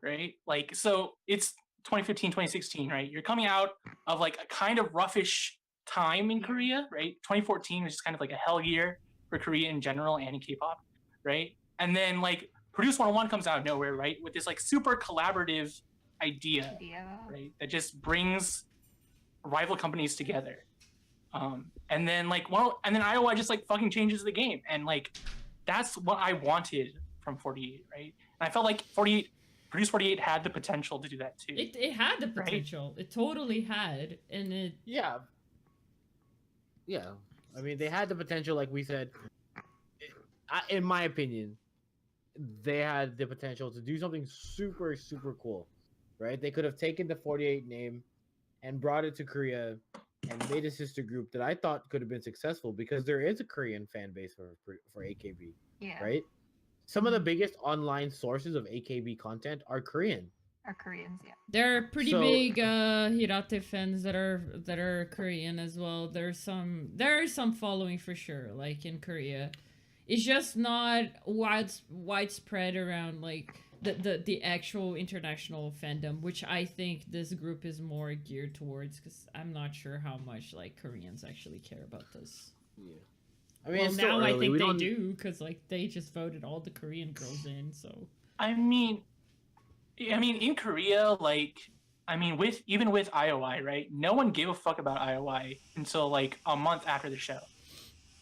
right? Like, so it's 2015, 2016, right? You're coming out of like a kind of roughish time in Korea, right? 2014 was just kind of like a hell year for Korea in general and in K-pop, right? And then like Produce 101 comes out of nowhere, right? With this like super collaborative idea, right? That just brings rival companies together. And then like and then IOI just like fucking changes the game, and like that's what I wanted from 48, right? And I felt like Produce 48 had the potential to do that too. It had the potential. Right? It totally had, and it. Yeah. I mean, they had the potential, like we said. In my opinion, they had the potential to do something super, super cool, right? They could have taken the 48 name and brought it to Korea and made a sister group that I thought could have been successful, because there is a Korean fan base for AKB, right? Some of the biggest online sources of AKB content are Korean. Are Koreans, yeah. There are pretty big Hirate fans that are Korean as well. There is some following for sure, like in Korea. It's just not widespread around like the actual international fandom, which I think this group is more geared towards, because I'm not sure how much like Koreans actually care about this. Yeah. I mean, well, now I think they do, because like they just voted all the Korean girls in. So I mean, in Korea, like, even with IOI, right? No one gave a fuck about IOI until like a month after the show,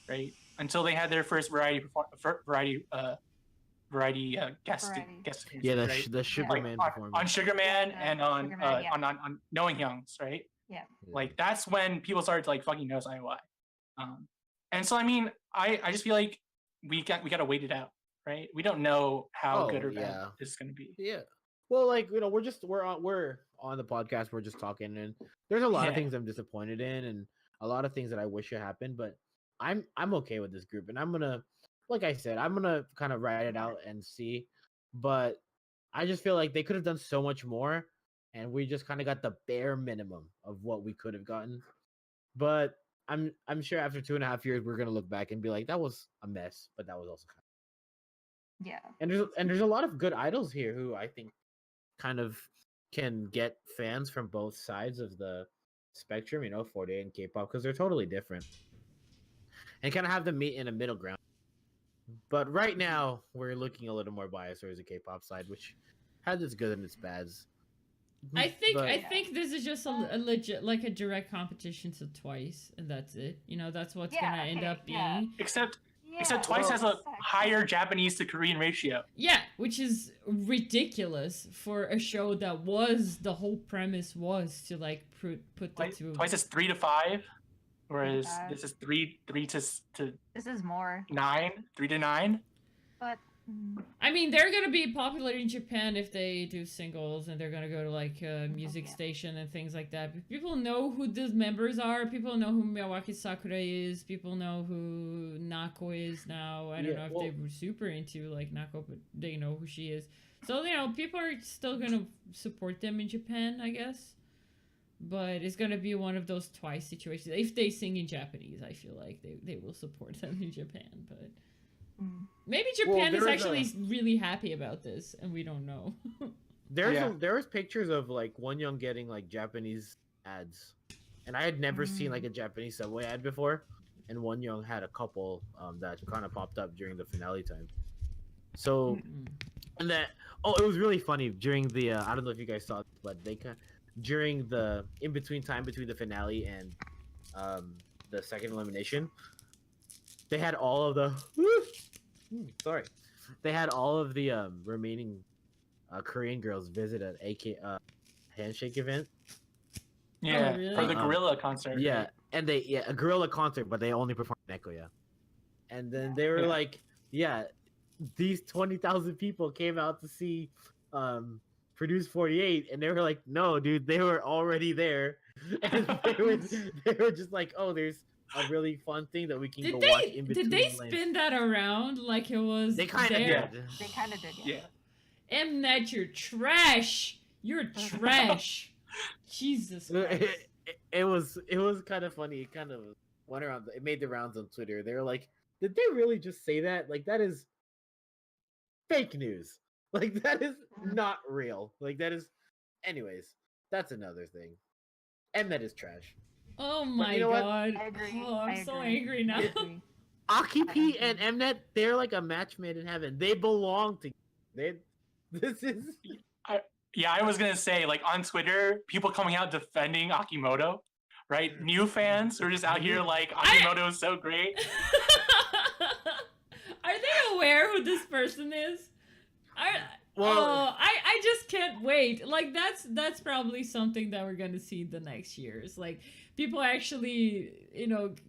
right? Until they had their first variety guest. Yeah, right? the Sugar Man performance on Sugar Man and on Knowing Youngs, right? Yeah. Like that's when people started to like fucking notice IOI. And so I mean, I just feel like we gotta wait it out, right? We don't know how good or bad this is gonna be. Yeah. Well, like, you know, we're on the podcast, we're just talking, and there's a lot of things I'm disappointed in, and a lot of things that I wish had happened, but I'm okay with this group, and I'm gonna, like I said, I'm gonna kind of write it out and see, but I just feel like they could have done so much more, and we just kind of got the bare minimum of what we could have gotten. But I'm sure after 2.5 years we're gonna look back and be like, that was a mess, but that was also kind of And there's a lot of good idols here who I think kind of can get fans from both sides of the spectrum, you know, 48 and K-pop, because they're totally different, and kind of have them meet in a middle ground. But right now we're looking a little more biased towards the K-pop side, which has its good and its bads. I think this is just a legit, like a direct competition to Twice, and that's it. You know, that's what's gonna end up being. Except Twice has a higher Japanese to Korean ratio. Yeah, which is ridiculous for a show that the whole premise was to like put the two. Twice is 3 to 5, whereas this is 3 to. This is more 9, 3 to 9. But I mean, they're gonna be popular in Japan if they do singles, and they're gonna go to like a music station and things like that. People know who the members are. People know who Miyawaki Sakura is. People know who Nako is now. I don't know if they were super into like Nako, but they know who she is. So, you know, people are still gonna support them in Japan, I guess. But it's gonna be one of those Twice situations. If they sing in Japanese, I feel like they will support them in Japan, but. Maybe Japan is actually really happy about this, and we don't know. There's pictures of like Wonyoung getting like Japanese ads, and I had never seen like a Japanese subway ad before, and Wonyoung had a couple that kind of popped up during the finale time. So, and that it was really funny during the I don't know if you guys saw this, but they during the in between time between the finale and the second elimination. They had all of the They had all of the remaining Korean girls visit an handshake event. Yeah, really? for the Gorilla concert. Yeah, right? And a Gorilla concert, but they only performed Neko, And then they were like, these 20,000 people came out to see Produce 48, and they were like, no, dude, they were already there. And they were just like, oh, there's a really fun thing that we can go watch in between. Did they spin that around like it was? They kind of did. They kind of did. Yeah. Mnet, you're trash. You're trash. Jesus Christ. It was kind of funny. It kind of went around. It made the rounds on Twitter. They were like, "Did they really just say that? Like that is fake news. Like that is not real. Like that is." Anyways, that's another thing. Mnet is trash. Oh my you know what? god. I agree. Oh, I'm I so agree. angry now. I agree. Aki P I and Mnet, they're like a match made in heaven. They belong together. This is Yeah, I was gonna say, like on Twitter, people coming out defending Akimoto, right? New fans who are just out here like Akimoto is so great. Are they aware who this person is? I just can't wait. Like that's probably something that we're gonna see in the next years. Like people actually,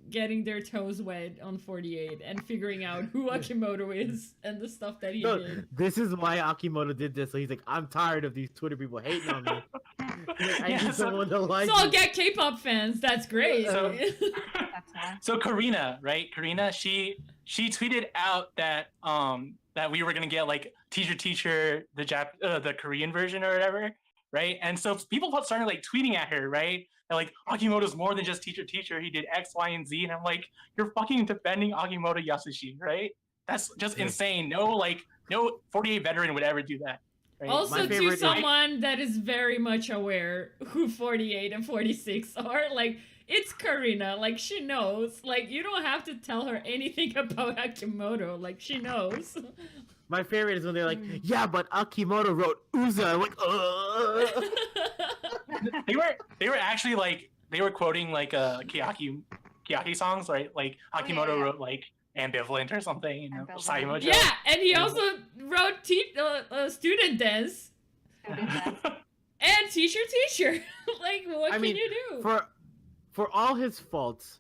getting their toes wet on 48 and figuring out who Akimoto is and the stuff that he did. This is why Akimoto did this. So he's like, I'm tired of these Twitter people hating on me. I need someone to like. So I'll get K-pop fans. That's great. So, That's why. so Karina, right? Karina, she tweeted out that that we were gonna get like teacher the Korean version or whatever, right? And so people started like tweeting at her, right? And like Akimoto's more than just teacher. He did X, Y, and Z, and I'm like, you're fucking defending Akimoto Yasushi, right? That's just insane. No 48 veteran would ever do that. Right? Also, to someone that is very much aware who 48 and 46 are, like, it's Karina. Like, she knows. Like, you don't have to tell her anything about Akimoto. Like, she knows. My favorite is when they're like, yeah, but Akimoto wrote Uza. I'm like, They were actually like, they were quoting like Keyaki songs, right? Like Akimoto wrote like Ambivalent or something. Saimojo. Yeah, and he also wrote Student Dance. And Teacher. Like, what can you do? For all his faults,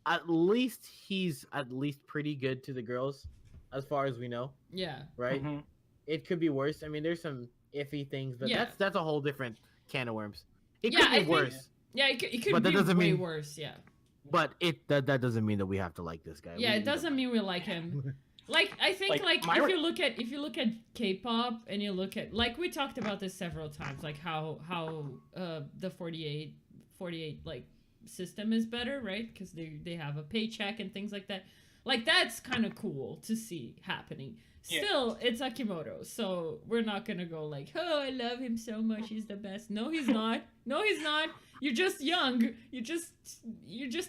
at least he's at least pretty good to the girls, as far as we know. Yeah. Right? Mm-hmm. It could be worse. I mean, there's some iffy things, but that's a whole different can of worms. It could be worse. It could be way worse, yeah. But that doesn't mean that we have to like this guy. Yeah, it doesn't mean we like him. Like, I think if you look at K-pop and you look at, like, we talked about this several times, like how the 48 like system is better, right? Because they have a paycheck and things like that. Like, that's kind of cool to see happening. Still, it's Akimoto, so we're not gonna go like, oh, I love him so much, he's the best. No, he's not. No, he's not. You're just young. You're just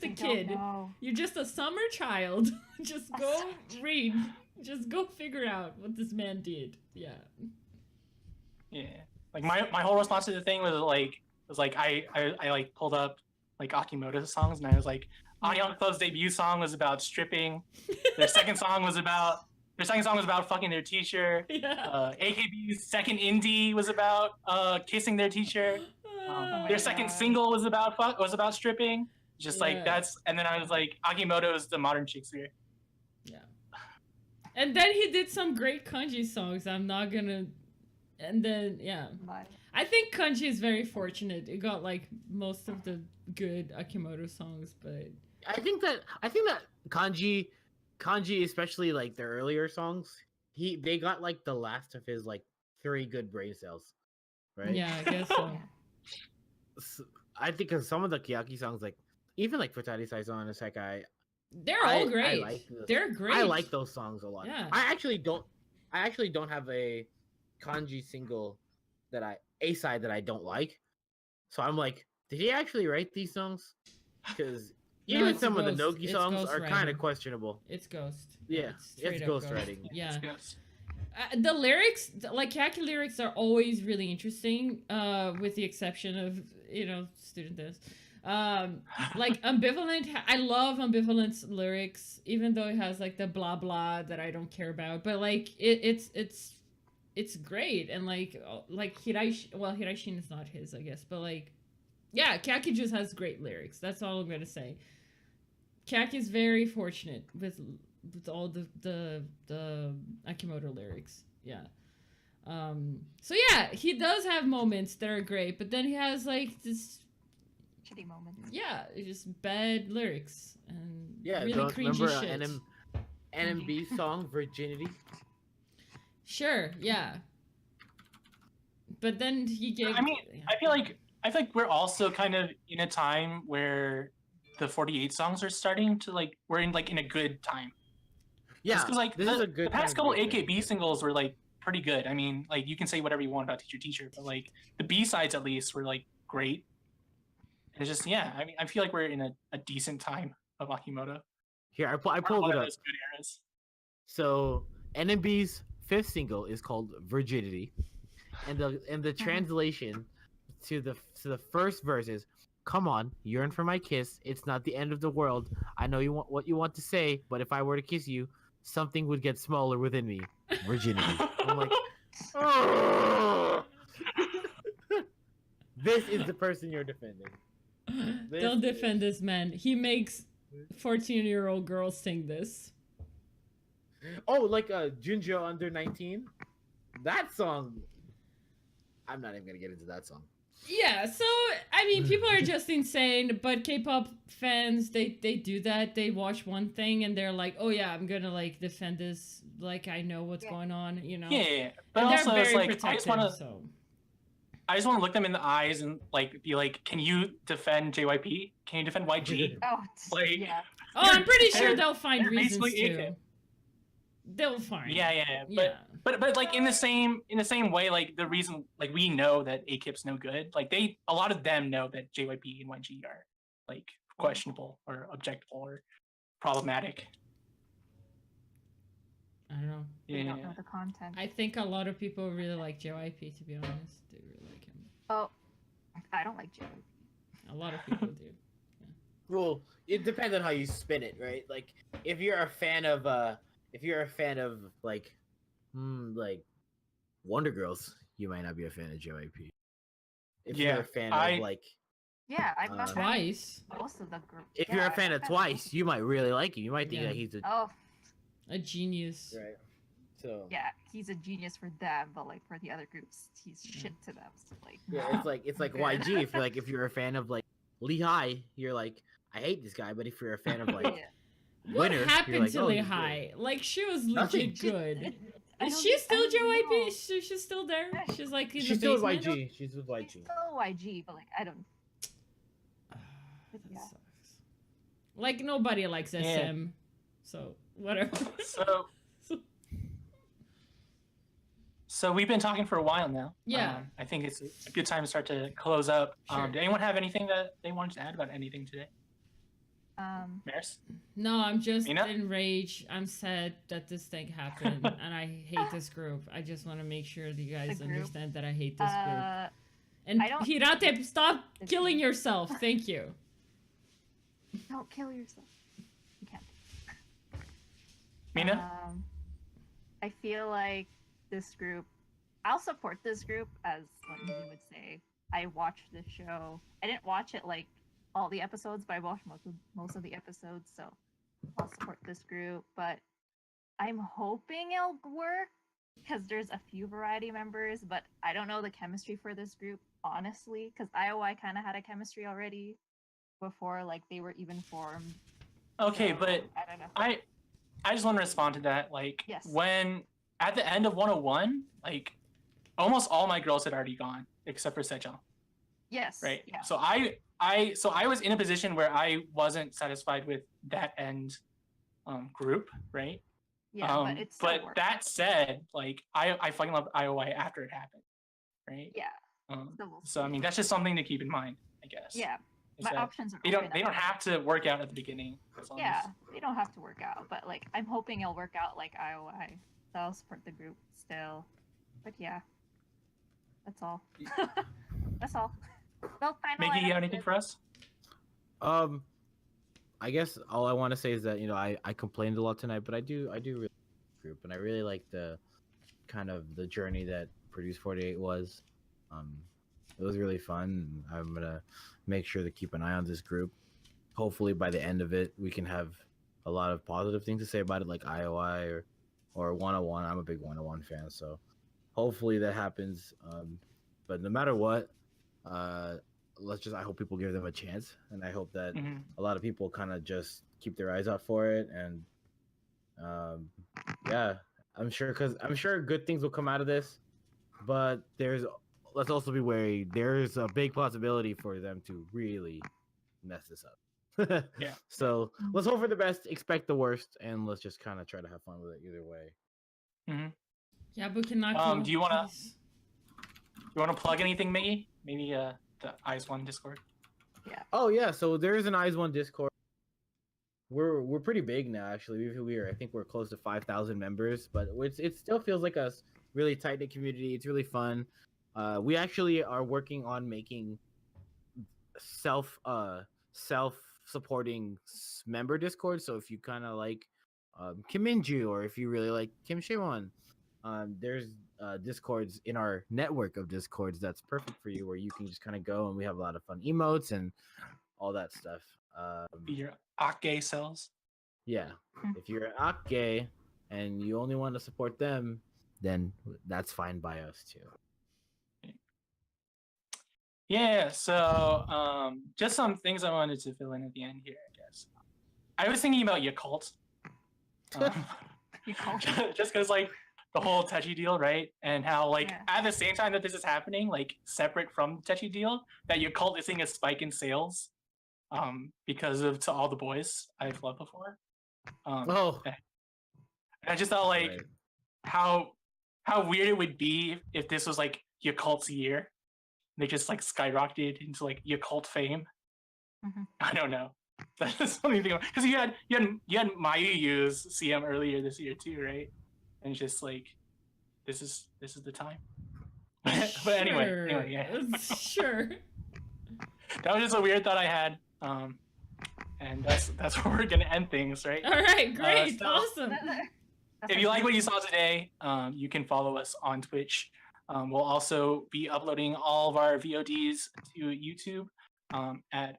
a kid. You're just a summer child. Just go read. Just go figure out what this man did. Yeah. Yeah. Like my whole response to the thing was like I like pulled up like Akimoto's songs and I was like, Ion Club's debut song was about stripping. Their second song was about fucking their teacher. Yeah. AKB's second indie was about kissing their teacher. Their second single was about stripping. Just like that's, and then I was like, Akimoto's the modern Shakespeare. Yeah. And then he did some great kanji songs. I'm not gonna. And then I think kanji is very fortunate. It got like most of the good Akimoto songs, but I think that kanji, especially like the earlier songs, they got like the last of his like 3 good brain cells, right? Yeah, I guess so. I think because some of the Keyaki songs, like even like Futari Saison and Sekai, they're all great. They're great. I like those songs a lot. Yeah. I actually don't have a kanji single A side that I don't like. So I'm like, did he actually write these songs? Because even some of the Nogi songs are kind of questionable. It's Ghost. Yeah, it's ghostwriting. Yeah. The lyrics, like Keyaki lyrics, are always really interesting, with the exception of, Student Dance. Like Ambivalent, I love Ambivalent's lyrics, even though it has like the blah blah that I don't care about. But like it's great, and like Hiraishin is not his, I guess, but like, yeah, Keyaki just has great lyrics. That's all I'm gonna say. Keyaki is very fortunate with all the Akimoto lyrics. Yeah. So yeah, he does have moments that are great, but then he has like this shitty moments. Yeah, just bad lyrics and really don't cringy remember shit. NMB song Virginity? Sure, yeah. But then he gave. I mean, I feel like we're also kind of in a time where the 48 songs are starting to like, we're in a good time. Yeah, because like this is a good. The past couple AKB singles were like pretty good. I mean, like you can say whatever you want about Teacher, but like the B sides at least were like great. It's just yeah. I mean, I feel like we're in a decent time of Akimoto. Here, I We're pulled one it of up. those good eras. So NMB's fifth single is called Virginity, and the translation to the first verse is, "Come on, yearn for my kiss. It's not the end of the world. I know you want what you want to say, but if I were to kiss you, something would get smaller within me. Virginity." I'm like, oh! This is the person you're defending. Don't defend this man. He makes 14-year-old girls sing this. Oh, like Junjo under 19? That song. I'm not even gonna get into that song. Yeah, so I mean, people are just insane, but K-pop fans, they do that. They watch one thing and they're like, "Oh yeah, I'm gonna like defend this. Like I know what's going on, you know." Yeah, but And also they're it's very like protective. I just want to look them in the eyes and like be like, "Can you defend JYP? Can you defend YG?" Oh, Like, yeah. Oh, I'm pretty sure they're- they'll find they're reasons basically to. AKIP. They'll find. Yeah. Yeah. But like in the same way, like the reason like we know that AKIP's no good, like a lot of them know that JYP and YG are like questionable or objectable or problematic. I don't know. They Yeah. don't know the content. I think a lot of people really like JYP, to be honest. They really like him. Oh, I don't like Joey. A lot of people do. Well, it depends on how you spin it, right? Like if you're a fan of like Wonder Girls, you might not be a fan of JYP. If you're a fan of like Yeah, I'm not Twice. most of the group. if you're a fan of Twice, you might really like him. You might think Yeah. that he's A genius. right. So Yeah, he's a genius for them, but like for the other groups, he's shit to them. So like, yeah, it's like YG. If you're a fan of like Lehigh, you're like, I hate this guy. But if you're a fan of like yeah. What Winner, happened you're like, to oh, Lehigh? Like she was Nothing. legit good. I Is don't she think- I still don't even know. JYP? She's still there. She's like in she's the still with basement. YG. She's with He's YG. still YG, but like I don't. That Yeah. sucks. Like nobody likes SM, Yeah. so whatever. So we've been talking for a while now. Yeah. I think it's a good time to start to close up. Sure. Did anyone have anything that they wanted to add about anything today? Maris? No, I'm just Mina? enraged. I'm sad that this thing happened, and I hate this group. I just want to make sure that you guys The group? understand that I hate this group. And I don't- Hirate, stop This killing group. yourself. Thank you. Don't kill yourself. You can't. Mina? I feel like this group. I'll support this group, as what you would say. I watched this show. I didn't watch it like all the episodes, but I watched most of the episodes, so I'll support this group. But I'm hoping it'll work because there's a few variety members, but I don't know the chemistry for this group honestly. Because IOI kind of had a chemistry already before, like they were even formed. Okay, So, but I don't know. I just want to respond to that. Like Yes. when at the end of 101, like almost all my girls had already gone except for Sejong, Yes. right? Yeah. So I was in a position where I wasn't satisfied with that end group, right? Yeah, but it's still works. that said, like I fucking love IOI after it happened, right? Yeah. So, So I mean that's just something to keep in mind, I guess. yeah, is my that options are. They open don't up. have to work out at the beginning. As long Yeah, as- they don't have to work out, but like I'm hoping it'll work out like IOI. So I'll support the group still. But yeah, that's all. That's all. Well, final. Miggy, you have anything for us? I guess all I want to say is that I complained a lot tonight, but I do really like the group, and I really like the kind of the journey that Produce 48 was. It was really fun. I'm gonna make sure to keep an eye on this group. Hopefully, by the end of it, we can have a lot of positive things to say about it, like IOI or 101. I'm a big 101 fan, so hopefully that happens. But no matter what, I hope people give them a chance, and I hope that a lot of people kind of just keep their eyes out for it, and yeah, I'm sure good things will come out of this, but let's also be wary. There's a big possibility for them to really mess this up. Yeah. So let's hope for the best, expect the worst, and let's just kind of try to have fun with it either way. Yeah, but cannot. Do you wanna plug anything, Miggy? Maybe the Eyes One Discord. Oh yeah, so there is an Eyes One Discord. We're pretty big now, actually. I think we're close to 5,000 members, but it still feels like a really tight knit community. It's really fun. We actually are working on making self supporting member Discord. So if you kind of like Kim Minju, or if you really like Kim Shewon, there's Discords in our network of Discords that's perfect for you, where you can just kind of go, and we have a lot of fun emotes and all that stuff. Your Ake cells. Yeah, if you're an Ake and you only want to support them, then that's fine by us too. Yeah, so just some things I wanted to fill in at the end here, I guess. I was thinking about Yakult. Just because, like, the whole Techi deal, right? And how, like, at the same time that this is happening, like, separate from the Techi deal, that Yakult is seeing a spike in sales because of To All the Boys I've loved before. I just thought, like, Right. how weird it would be if this was, like, Yakult's year. They just, like, skyrocketed into, like, Yakult fame. I don't know. That's something because you had Mayu CM earlier this year too, right? And it's just like, this is the time. But anyway, yeah. Sure. That was just a weird thought I had. And that's where we're gonna end things, right? All right, great, So awesome. if you like what you saw today, you can follow us on Twitch. We'll also be uploading all of our VODs to YouTube at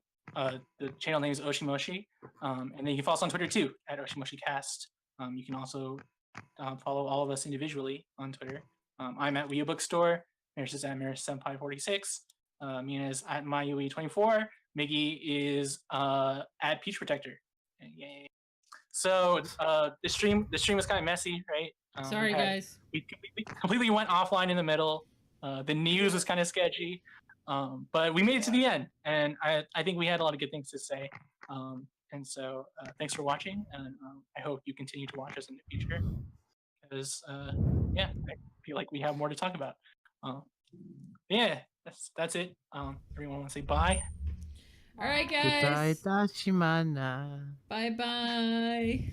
the channel name is Oshi Moshi. And then you can follow us on Twitter too at Oshi Moshi Cast. You can also follow all of us individually on Twitter. I'm at Wii U Bookstore. Maris is at Maris Senpai 46. Mina is at Mayui24. Miggy is at Peach Protector. Yay. So the stream was kind of messy, right? Sorry, guys. We completely went offline in the middle. The news was kind of sketchy, but we made it to the end, and I think we had a lot of good things to say. And so thanks for watching, and I hope you continue to watch us in the future, because yeah, I feel like we have more to talk about. Yeah, that's it. Everyone want to say bye? All right, guys. Goodbye, Tachimana. Bye bye.